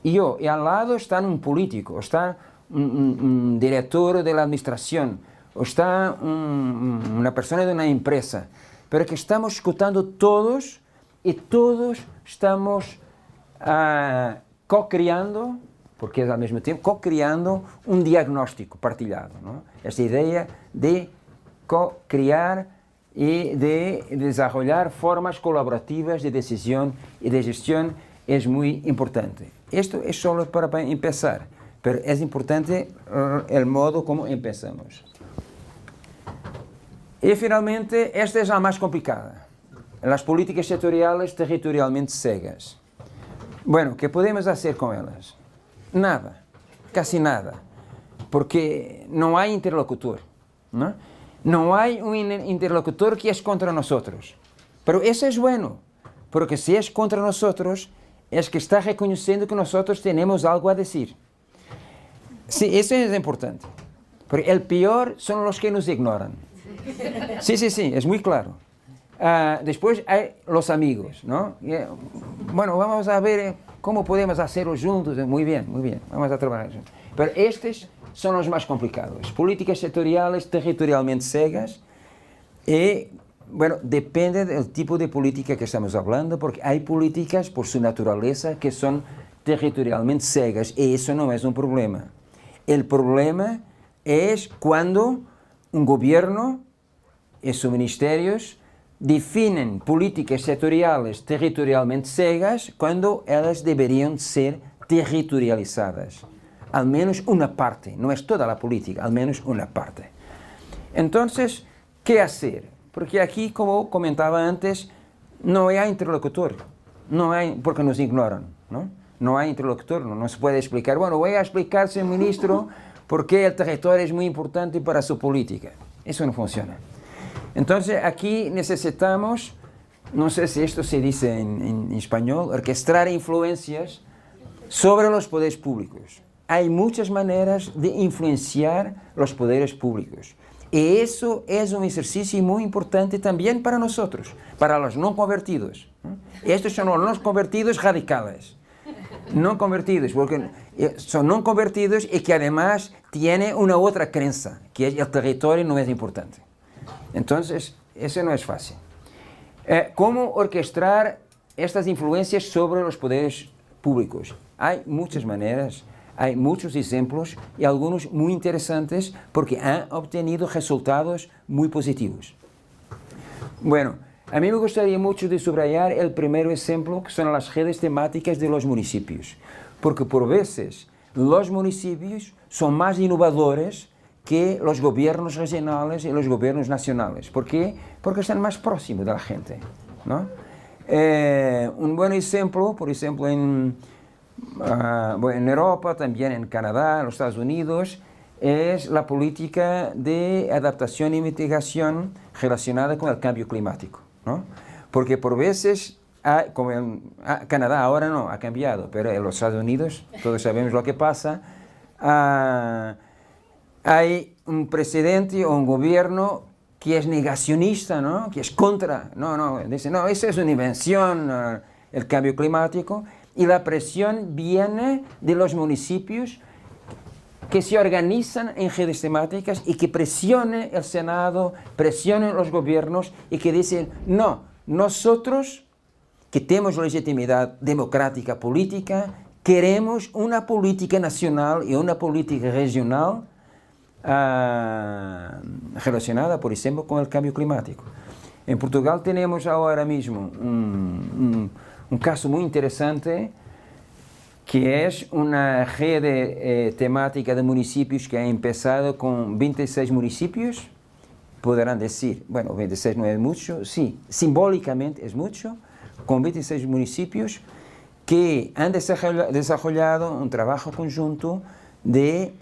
Y al lado está un político, está un director de la administración, o está una persona de una empresa, pero que estamos escuchando todos y todos estamos co-creando, porque es al mismo tiempo, co-creando un diagnóstico partilhado, ¿no? Esta idea de co-crear y de desarrollar formas colaborativas de decisión y de gestión es muy importante. Esto es solo para empezar, pero es importante el modo como empezamos. Y finalmente, esta es la más complicada, las políticas sectoriales territorialmente cegas. Bueno, ¿qué podemos hacer con ellas? Nada, casi nada, porque no hay interlocutor, ¿no? No hay un interlocutor que es contra nosotros, pero eso es bueno, porque si es contra nosotros, es que está reconociendo que nosotros tenemos algo a decir. Sí, eso es importante, porque el peor son los que nos ignoran. Sí, es muy claro. Después hay los amigos, ¿no? Bueno, vamos a ver cómo podemos hacerlo juntos. Muy bien, vamos a trabajar juntos. Pero estos son los más complicados. Políticas sectoriales territorialmente cegas y, bueno, depende del tipo de política que estamos hablando, porque hay políticas por su naturaleza que son territorialmente cegas y eso no es un problema. El problema es cuando un gobierno y sus ministerios definen políticas sectoriales territorialmente cegas cuando ellas deberían ser territorializadas. Al menos una parte, no es toda la política, al menos una parte. Entonces, ¿qué hacer? Porque aquí, como comentaba antes, no hay interlocutor, porque nos ignoran, ¿no? No hay interlocutor, no se puede explicar. Bueno, voy a explicar, señor ministro, por qué el territorio es muy importante para su política. Eso no funciona. Entonces, aquí necesitamos, no sé si esto se dice en español, orquestar influencias sobre los poderes públicos. Hay muchas maneras de influenciar los poderes públicos. Y eso es un ejercicio muy importante también para nosotros, para los no convertidos, ¿no? Estos son los no convertidos radicales. No convertidos, porque son no convertidos y que además tienen una otra creencia, que el territorio no es importante. Entonces, eso no es fácil. ¿Cómo orquestar estas influencias sobre los poderes públicos? Hay muchas maneras, hay muchos ejemplos y algunos muy interesantes porque han obtenido resultados muy positivos. Bueno, A mí me gustaría mucho de subrayar el primer ejemplo, que son las redes temáticas de los municipios, porque por veces los municipios son más innovadores que los gobiernos regionales y los gobiernos nacionales. ¿Por qué? Porque están más próximos de la gente, ¿no? Un buen ejemplo, por ejemplo, en Europa, también en Canadá, en los Estados Unidos, es la política de adaptación y mitigación relacionada con el cambio climático, ¿no? Porque por veces, como en Canadá ahora no, ha cambiado, pero en los Estados Unidos, todos sabemos lo que pasa, hay un presidente o un gobierno que es negacionista, ¿no? Que es contra, dice, no, esa es una invención, el cambio climático, y la presión viene de los municipios que se organizan en redes temáticas y que presione el Senado, presionen los gobiernos y que dicen, no, nosotros que tenemos legitimidad democrática política, queremos una política nacional y una política regional relacionada, por ejemplo, con el cambio climático. En Portugal tenemos ahora mismo un caso muy interesante, que es una red temática de municipios que ha empezado con 26 municipios. Podrán decir, bueno, 26 no es mucho, sí, simbólicamente es mucho, con 26 municipios que han desarrollado un trabajo conjunto de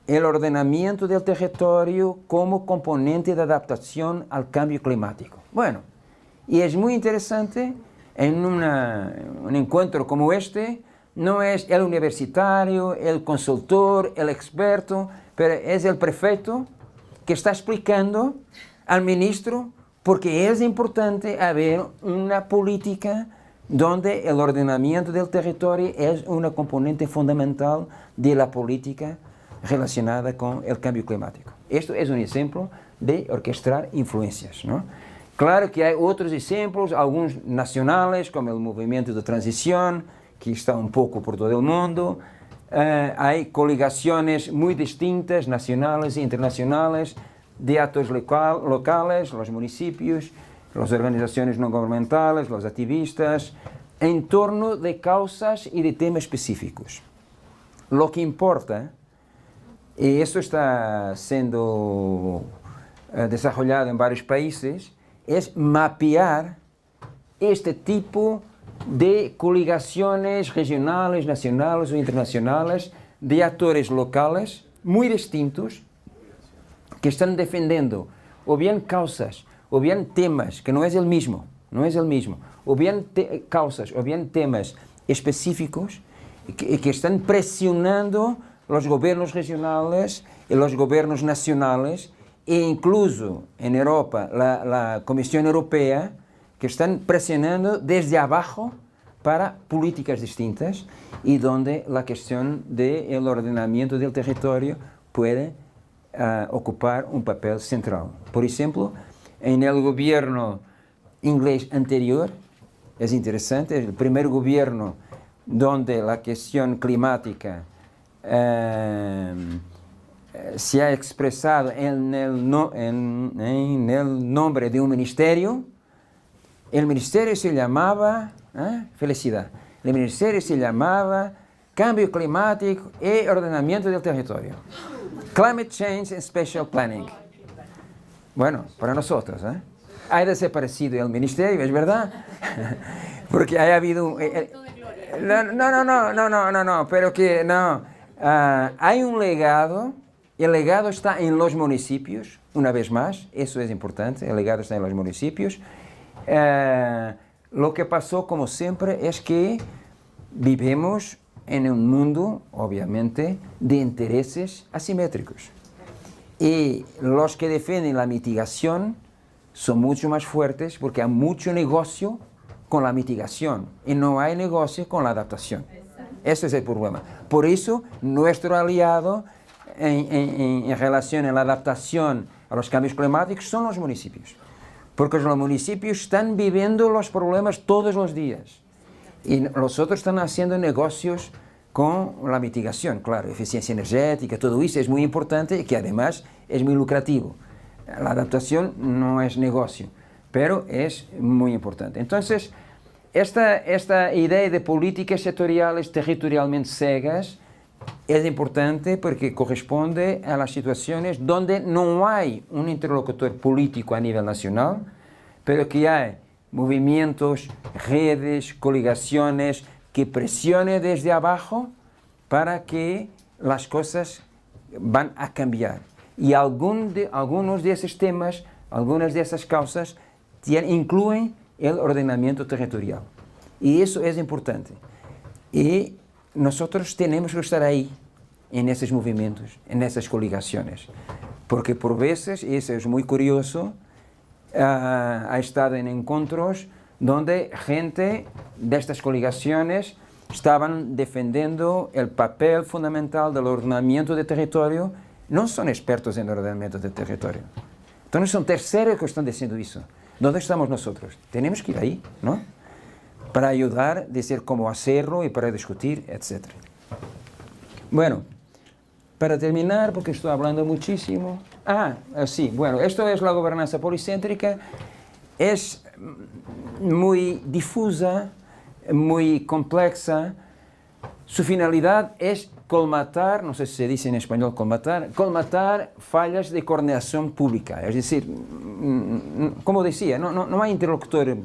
el ordenamiento del territorio como componente de adaptación al cambio climático. Bueno, y es muy interesante en un encuentro como este, no es el universitario, el consultor, el experto, pero es el prefecto que está explicando al ministro porque es importante haber una política donde el ordenamiento del territorio es una componente fundamental de la política relacionada con el cambio climático. Esto es un ejemplo de orquestar influencias, ¿no? Claro que hay otros ejemplos, algunos nacionales, como el movimiento de transición, que está un poco por todo el mundo. Hay coligaciones muy distintas, nacionales e internacionales, de actores locales, los municipios, las organizaciones no gubernamentales, los activistas, en torno de causas y de temas específicos. Lo que importa, y esto está siendo desarrollado en varios países, es mapear este tipo de coligaciones regionales, nacionales o internacionales de actores locales muy distintos que están defendiendo o bien causas o bien temas que no es el mismo, o bien causas o bien temas específicos que están presionando los gobiernos regionales y los gobiernos nacionales e incluso en Europa la Comisión Europea, que están presionando desde abajo para políticas distintas y donde la cuestión del ordenamiento del territorio puede ocupar un papel central. Por ejemplo, en el gobierno inglés anterior, es interesante, el primer gobierno donde la cuestión climática se ha expresado en el nombre de un ministerio. El ministerio se llamaba, felicidad, el ministerio se llamaba Cambio Climático y Ordenamiento del Territorio. Climate Change and Special Planning. Bueno, para nosotros, ha desaparecido el ministerio, es verdad, porque ha habido... No, pero que no. Hay un legado, el legado está en los municipios, una vez más, eso es importante, el legado está en los municipios. Lo que pasó, como siempre, es que vivimos en un mundo, obviamente, de intereses asimétricos. Y los que defienden la mitigación son mucho más fuertes porque hay mucho negocio con la mitigación y no hay negocio con la adaptación. Ese es el problema. Por eso, nuestro aliado en relación a la adaptación a los cambios climáticos son los municipios. Porque los municipios están viviendo los problemas todos los días. Y los otros están haciendo negocios con la mitigación, claro, eficiencia energética, todo eso es muy importante y que además es muy lucrativo. La adaptación no es negocio, pero es muy importante. Entonces, esta idea de políticas sectoriales territorialmente cegas es importante porque corresponde a las situaciones donde no hay un interlocutor político a nivel nacional, pero que hay movimientos, redes, coligaciones que presionen desde abajo para que las cosas van a cambiar. Y algunos de esos temas, algunas de esas causas incluyen el ordenamiento territorial. Y eso es importante. Y nosotros tenemos que estar ahí, en esos movimientos, en esas coligaciones. Porque por veces, y eso es muy curioso, ha estado en encuentros donde gente de estas coligaciones estaban defendiendo el papel fundamental del ordenamiento de territorio. No son expertos en ordenamiento de territorio. Entonces son terceros que están diciendo eso. ¿Dónde estamos nosotros? Tenemos que ir ahí, ¿no? Para ayudar, decir cómo hacerlo y para discutir, etc. Bueno, para terminar, porque estoy hablando muchísimo. Sí, bueno, esto es la gobernanza policéntrica. Es muy difusa, muy compleja. Su finalidad es colmatar, no sé si se dice en español colmatar fallas de coordinación pública. Es decir, como decía, no hay interlocutor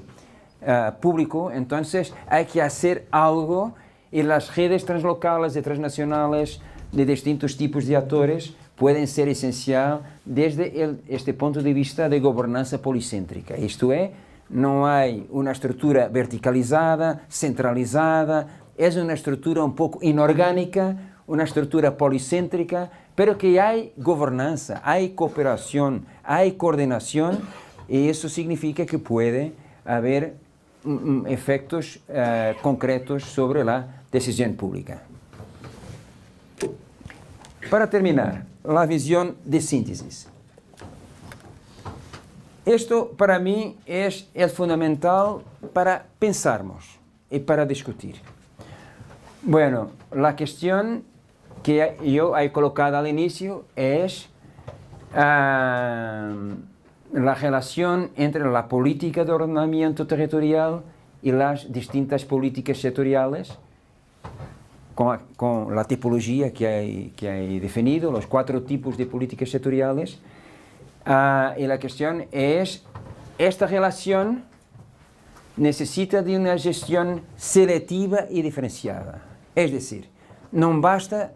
público, entonces hay que hacer algo y las redes translocales y transnacionales de distintos tipos de actores pueden ser esencial desde este punto de vista de gobernanza policéntrica. Esto es, no hay una estructura verticalizada, centralizada, es una estructura un poco inorgánica, una estructura policéntrica, pero que hay gobernanza, hay cooperación, hay coordinación, y eso significa que puede haber efectos concretos sobre la decisión pública. Para terminar, la visión de síntesis. Esto para mí es el fundamental para pensarmos y para discutir. Bueno, la cuestión que yo he colocado al inicio es la relación entre la política de ordenamiento territorial y las distintas políticas sectoriales, con la tipología que he definido, los 4 tipos de políticas sectoriales. Y la cuestión es, esta relación necesita de una gestión selectiva y diferenciada. Es decir, no basta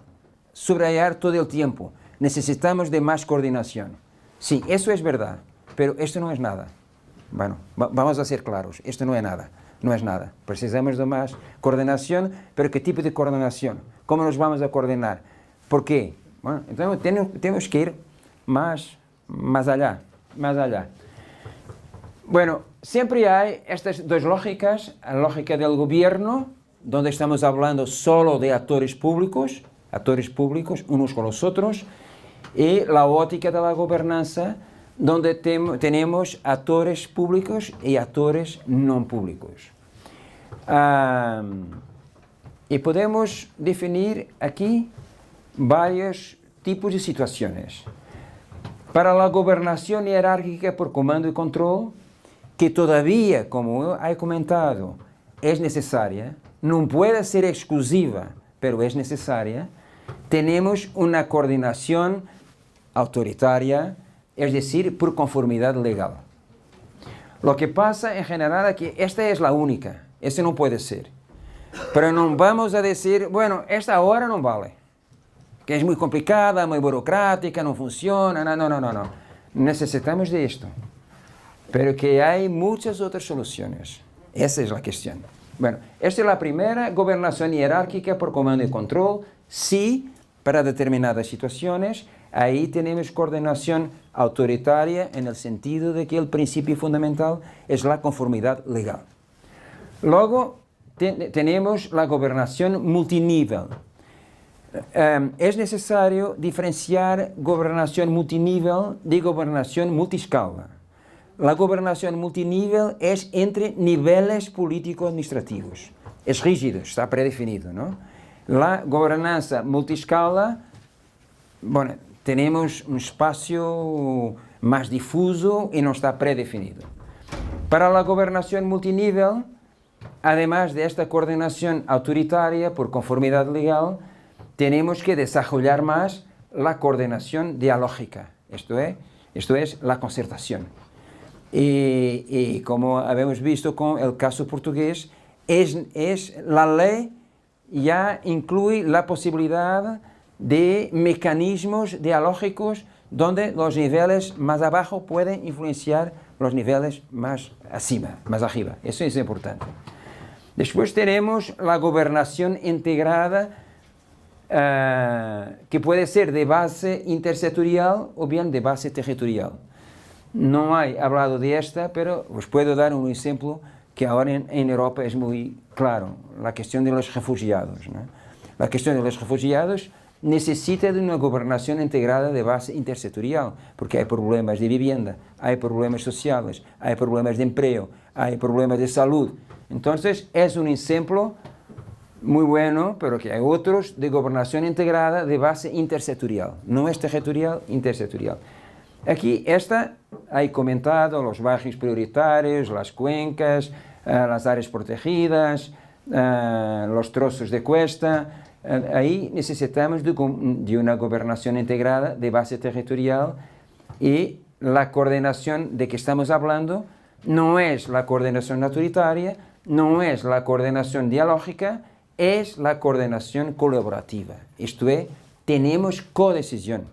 subrayar todo el tiempo, necesitamos de más coordinación. Sí, eso es verdad, pero esto no es nada. Bueno, vamos a ser claros, esto no es nada. No es nada. Precisamos de más coordinación, pero ¿qué tipo de coordinación? ¿Cómo nos vamos a coordinar? ¿Por qué? Bueno, entonces tenemos que ir más allá. Bueno, siempre hay estas dos lógicas, la lógica del gobierno, donde estamos hablando solo de actores públicos unos con los otros, y la óptica de la gobernanza, donde tenemos actores públicos y actores no públicos. Y podemos definir aquí varios tipos de situaciones. Para la gobernación jerárquica por comando y control, que todavía, como he comentado, es necesaria, no puede ser exclusiva, pero es necesaria, tenemos una coordinación autoritaria, es decir, por conformidad legal. Lo que pasa en general es que esta es la única, esta no puede ser. Pero no vamos a decir, bueno, esta ahora no vale, que es muy complicada, muy burocrática, no funciona, no. Necesitamos de esto, pero que hay muchas otras soluciones. Esa es la cuestión. Bueno, esta es la primera, gobernación jerárquica por comando y control, sí, para determinadas situaciones. Ahí tenemos coordinación autoritaria en el sentido de que el principio fundamental es la conformidad legal. Luego tenemos la gobernación multinivel. Es necesario diferenciar gobernación multinivel de gobernación multiscala. La gobernación multinivel es entre niveles político-administrativos. Es rígido, está predefinido, ¿no? La gobernanza multiscala, bueno, tenemos un espacio más difuso y no está predefinido. Para la gobernación multinivel, además de esta coordinación autoritaria por conformidad legal, tenemos que desarrollar más la coordinación dialógica, esto es la concertación. Y como habíamos visto con el caso portugués, la ley ya incluye la posibilidad de mecanismos dialógicos donde los niveles más abajo pueden influenciar los niveles más arriba. Eso es importante. Después tenemos la gobernación integrada, que puede ser de base intersectorial o bien de base territorial. No he hablado de esta, pero os puedo dar un ejemplo que ahora en Europa es muy claro, la cuestión de los refugiados, ¿no? La cuestión de los refugiados necesita de una gobernación integrada de base intersectorial, porque hay problemas de vivienda, hay problemas sociales, hay problemas de empleo, hay problemas de salud. Entonces es un ejemplo muy bueno, pero que hay otros de gobernación integrada de base intersectorial, no es territorial, intersectorial. Aquí hay comentado los barrios prioritarios, las cuencas, las áreas protegidas, los trozos de cuesta. Ahí necesitamos de una gobernación integrada de base territorial, y la coordinación de que estamos hablando no es la coordinación autoritaria, no es la coordinación dialógica, es la coordinación colaborativa. Esto es, tenemos codecisión,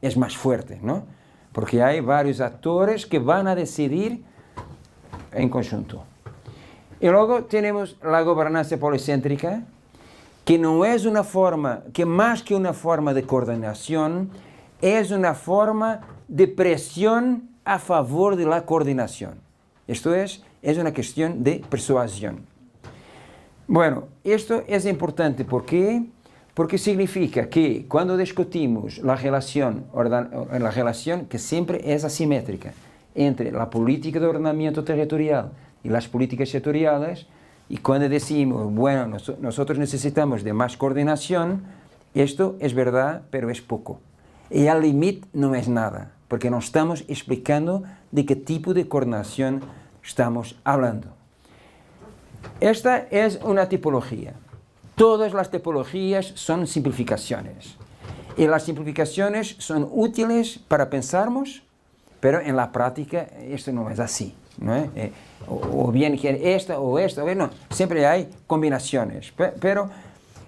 es más fuerte, ¿no? Porque hay varios actores que van a decidir en conjunto. Y luego tenemos la gobernanza policéntrica, que no es una forma, que más que una forma de coordinación, es una forma de presión a favor de la coordinación. Esto es una cuestión de persuasión. Bueno, esto es importante porque significa que cuando discutimos la relación que siempre es asimétrica entre la política de ordenamiento territorial y las políticas sectoriales, y cuando decimos, bueno, nosotros necesitamos de más coordinación, esto es verdad, pero es poco. Y al límite no es nada, porque no estamos explicando de qué tipo de coordinación estamos hablando. Esta es una tipología. Todas las tipologías son simplificaciones. Y las simplificaciones son útiles para pensarmos, pero en la práctica esto no es así, ¿no? O bien esta o esta, no, siempre hay combinaciones. Pero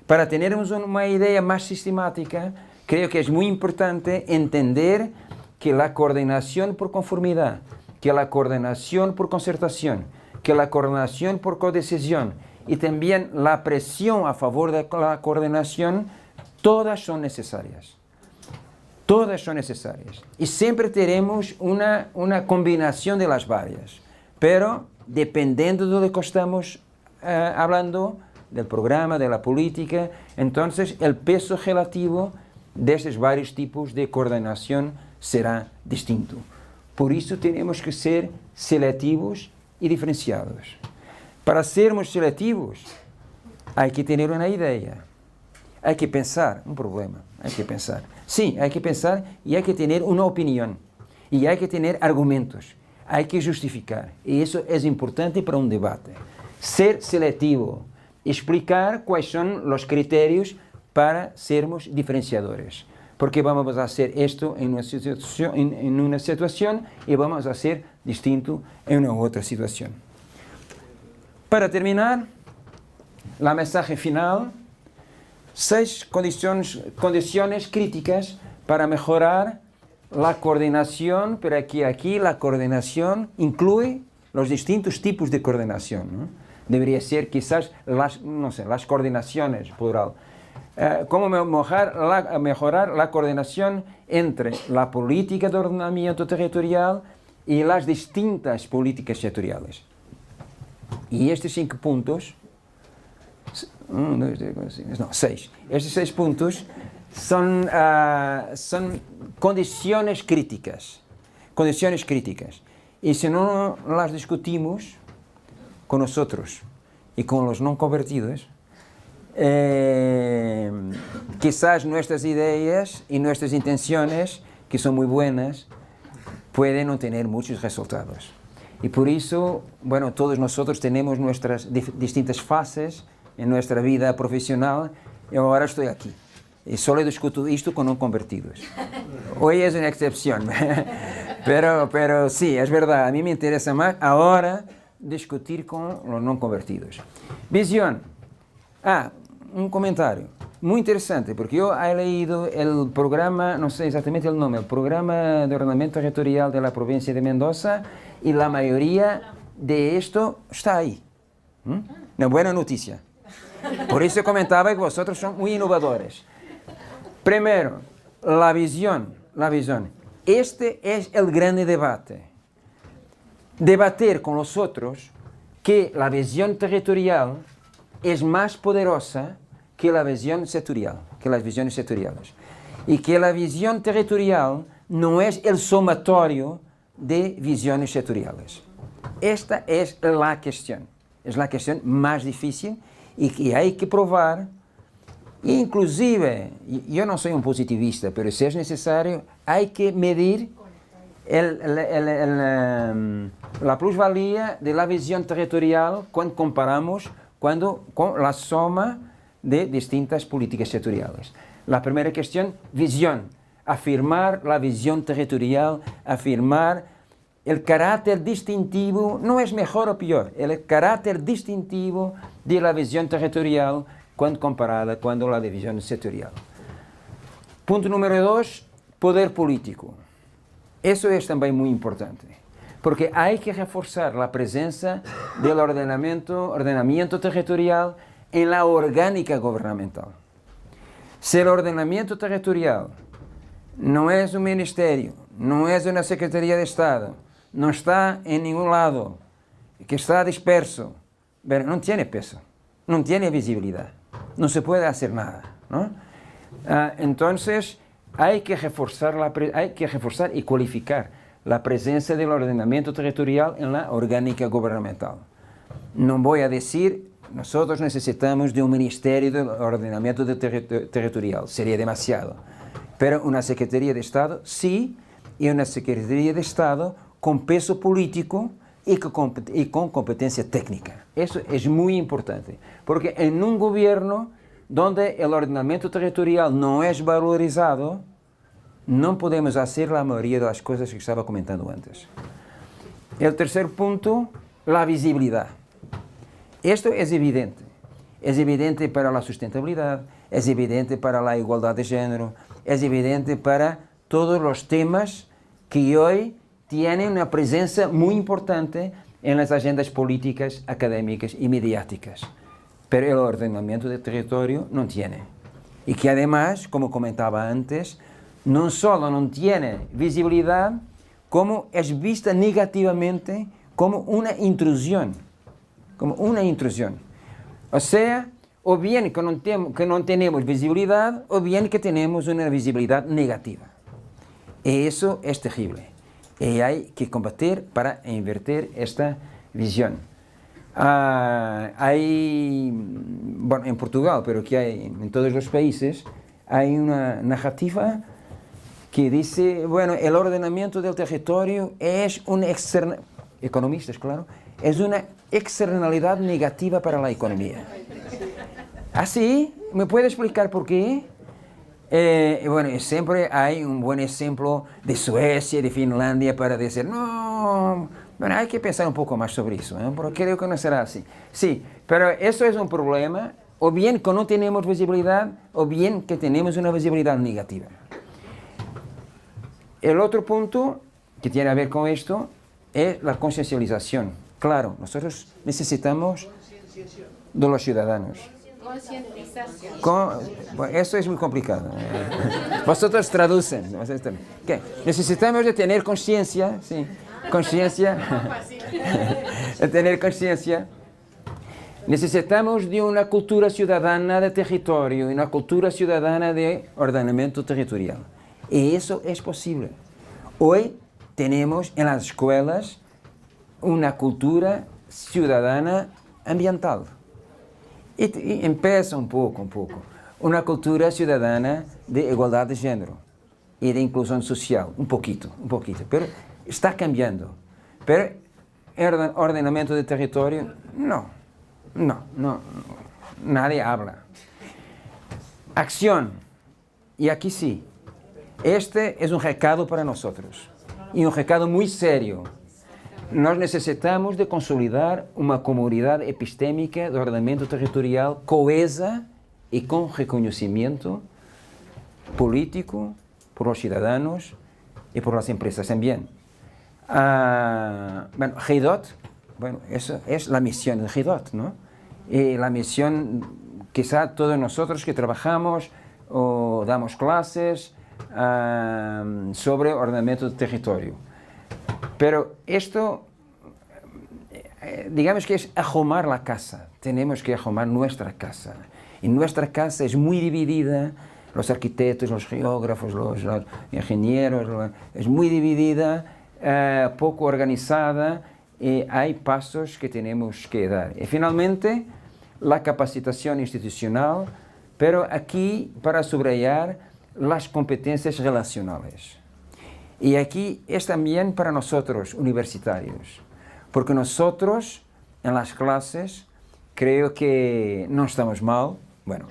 para tener una idea más sistemática, creo que es muy importante entender que la coordinación por conformidad, que la coordinación por concertación, que la coordinación por codecisión y también la presión a favor de la coordinación, todas son necesarias. Todas son necesarias. Y siempre tenemos una combinación de las varias. Pero dependiendo de lo que estamos hablando, del programa, de la política, entonces el peso relativo de esos varios tipos de coordinación será distinto. Por eso tenemos que ser selectivos y diferenciados. Para sermos selectivos, hay que tener una idea, hay que pensar un problema, hay que pensar. Sí, hay que pensar y hay que tener una opinión, y hay que tener argumentos, hay que justificar. Y eso es importante para un debate. Ser selectivo, explicar cuáles son los criterios para sermos diferenciadores. Porque vamos a hacer esto en una situación y vamos a hacer distinto en una otra situación. Para terminar, la mensaje final, 6 condiciones críticas para mejorar la coordinación, pero aquí la coordinación incluye los distintos tipos de coordinación, ¿no? Debería ser quizás las coordinaciones, plural. Cómo mejorar la coordinación entre la política de ordenamiento territorial y las distintas políticas sectoriales. Y estos 5 puntos, 6, estos 6 puntos son condiciones críticas. Condiciones críticas. Y si no las discutimos con nosotros y con los no convertidos, quizás nuestras ideas y nuestras intenciones, que son muy buenas, pueden no tener muchos resultados. Y por eso, bueno, todos nosotros tenemos nuestras distintas fases en nuestra vida profesional y ahora estoy aquí. Y solo discuto esto con no convertidos. Hoy es una excepción, pero sí, es verdad, a mí me interesa más ahora discutir con los no convertidos. Visión. Un comentario muy interesante, porque yo he leído el programa, no sé exactamente el nombre, el programa de ordenamiento territorial de la provincia de Mendoza, y la mayoría de esto está ahí. Una buena noticia. Por eso comentaba que vosotros son muy innovadores. Primero, la visión. Este es el gran debate. Debatir con los otros que la visión territorial es más poderosa que la visión sectorial, que las visiones sectoriales. Y que la visión territorial no es el sumatorio de visiones sectoriales. Esta es la cuestión más difícil y que hay que probar. Inclusive, yo no soy un positivista, pero si es necesario, hay que medir la plusvalía de la visión territorial cuando comparamos con la suma de distintas políticas sectoriales. La primera cuestión, visión. Afirmar la visión territorial, afirmar el carácter distintivo, no es mejor o peor, el carácter distintivo de la visión territorial cuando comparada con la división sectorial. Punto número 2, poder político. Eso es también muy importante, porque hay que reforzar la presencia del ordenamiento territorial en la orgánica gubernamental. Si el ordenamiento territorial no es un ministerio, no es una Secretaría de Estado, no está en ningún lado, que está disperso, pero no tiene peso, no tiene visibilidad, no se puede hacer nada, ¿no? Entonces hay que reforzar y cualificar la presencia del ordenamiento territorial en la orgánica gubernamental. No voy a decir, nosotros necesitamos de un ministerio de ordenamiento territorial, sería demasiado. Pero una Secretaría de Estado, sí, y una Secretaría de Estado con peso político y con competencia técnica. Eso es muy importante, porque en un gobierno donde el ordenamiento territorial no es valorizado, no podemos hacer la mayoría de las cosas que estaba comentando antes. El tercer punto, la visibilidad. Esto es evidente para la sustentabilidad, es evidente para la igualdad de género, es evidente para todos los temas que hoy tienen una presencia muy importante en las agendas políticas, académicas y mediáticas. Pero el ordenamiento del territorio no tiene. Y que además, como comentaba antes, no solo no tiene visibilidad, como es vista negativamente como una intrusión. O sea, o bien que no tenemos visibilidad, o bien que tenemos una visibilidad negativa. Y eso es terrible. Y hay que combatir para invertir esta visión. En Portugal, pero que hay en todos los países, hay una narrativa que dice, el ordenamiento del territorio es una economistas, claro, es una externalidad negativa para la economía. ¿Así? ¿Me puede explicar por qué? Siempre hay un buen ejemplo de Suecia, de Finlandia, para decir, no, hay que pensar un poco más sobre eso, porque creo que no será así. Sí, pero eso es un problema, o bien que no tenemos visibilidad, o bien que tenemos una visibilidad negativa. El otro punto que tiene que ver con esto es la conciencialización. Claro, nosotros necesitamos de los ciudadanos. Concientización. Eso es muy complicado. Vosotros traducen. ¿Qué? Necesitamos de tener conciencia, sí. Conciencia. De tener conciencia. Necesitamos de una cultura ciudadana de territorio y una cultura ciudadana de ordenamiento territorial. Y eso es posible. Hoy tenemos en las escuelas una cultura ciudadana ambiental. Y empieza un poco. Una cultura ciudadana de igualdad de género y de inclusión social, un poquito. Pero está cambiando. Pero ordenamiento de territorio, no, nadie habla. Acción, y aquí sí, este es un recado para nosotros, y un recado muy serio. Nós necessitamos de consolidar uma comunidade epistémica de ordenamento territorial coesa e com reconhecimento político por los ciudadanos y por las empresas también. Bueno, GIDOT, bueno, eso es la misión de GIDOT, ¿no? Y la misión, quizá todos nosotros que trabajamos o damos clases sobre ordenamiento de territorio. Pero esto, digamos que es ajomar la casa. Tenemos que ajomar nuestra casa. Y nuestra casa es muy dividida, los arquitectos, los geógrafos, los ingenieros, es muy dividida, poco organizada, y hay pasos que tenemos que dar. Y finalmente, la capacitación institucional, pero aquí para subrayar las competencias relacionales. Y aquí es también para nosotros, universitarios, porque nosotros en las clases creo que no estamos mal, bueno,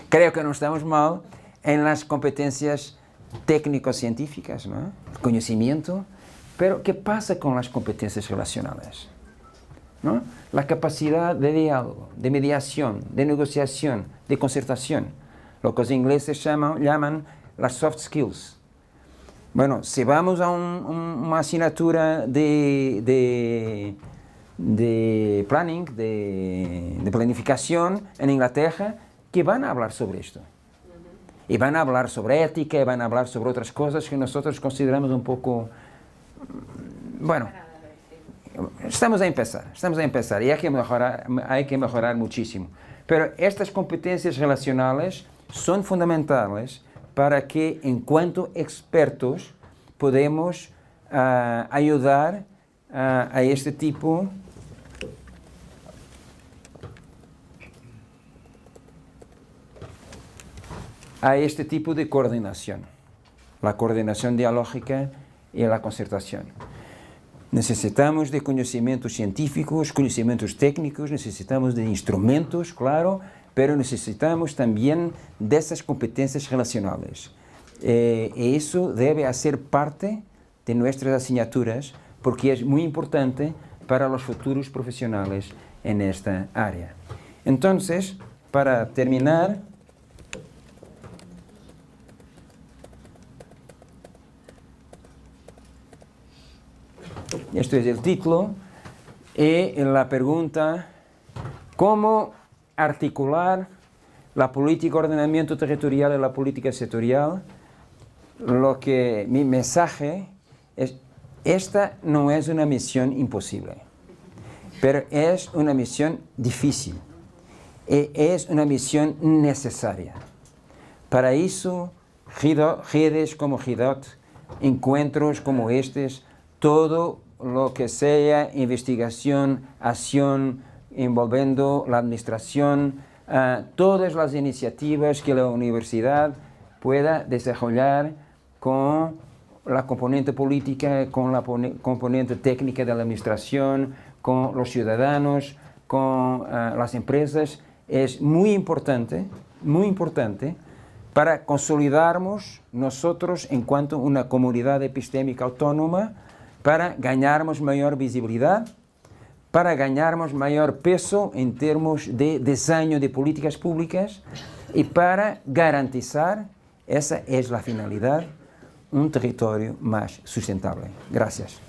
creo que no estamos mal en las competencias técnico-científicas, ¿no? El conocimiento, pero ¿qué pasa con las competencias relacionales? ¿No? La capacidad de diálogo, de mediación, de negociación, de concertación, lo que los ingleses llaman las soft skills. Bueno, si vamos a una asignatura de planning, de planificación en Inglaterra, que van a hablar sobre esto. Y van a hablar sobre ética, y van a hablar sobre otras cosas que nosotros consideramos un poco, bueno, estamos a empezar y hay que mejorar muchísimo. Pero estas competencias relacionales son fundamentales para que, en cuanto expertos, podemos ayudar a este tipo de coordinación, la coordinación dialógica y la concertación. Necesitamos de conocimientos científicos, conocimientos técnicos, necesitamos de instrumentos, claro, pero necesitamos también de esas competencias relacionales. Y eso debe hacer parte de nuestras asignaturas porque es muy importante para los futuros profesionales en esta área. Entonces, para terminar, esto es el título y la pregunta: ¿cómo articular la política de ordenamiento territorial y la política sectorial? Mi mensaje es: esta no es una misión imposible, pero es una misión difícil y es una misión necesaria. Para eso, redes como GIDOT, encuentros como estos, todo lo que sea investigación, acción, envolviendo la administración, todas las iniciativas que la universidad pueda desarrollar con la componente política, con la componente técnica de la administración, con los ciudadanos, con las empresas, es muy importante para consolidarnos nosotros en cuanto a una comunidad epistémica autónoma, para ganarmos mayor visibilidad, para ganarmos mayor peso en términos de diseño de políticas públicas y para garantizar, esa es la finalidad, un territorio más sustentable. Gracias.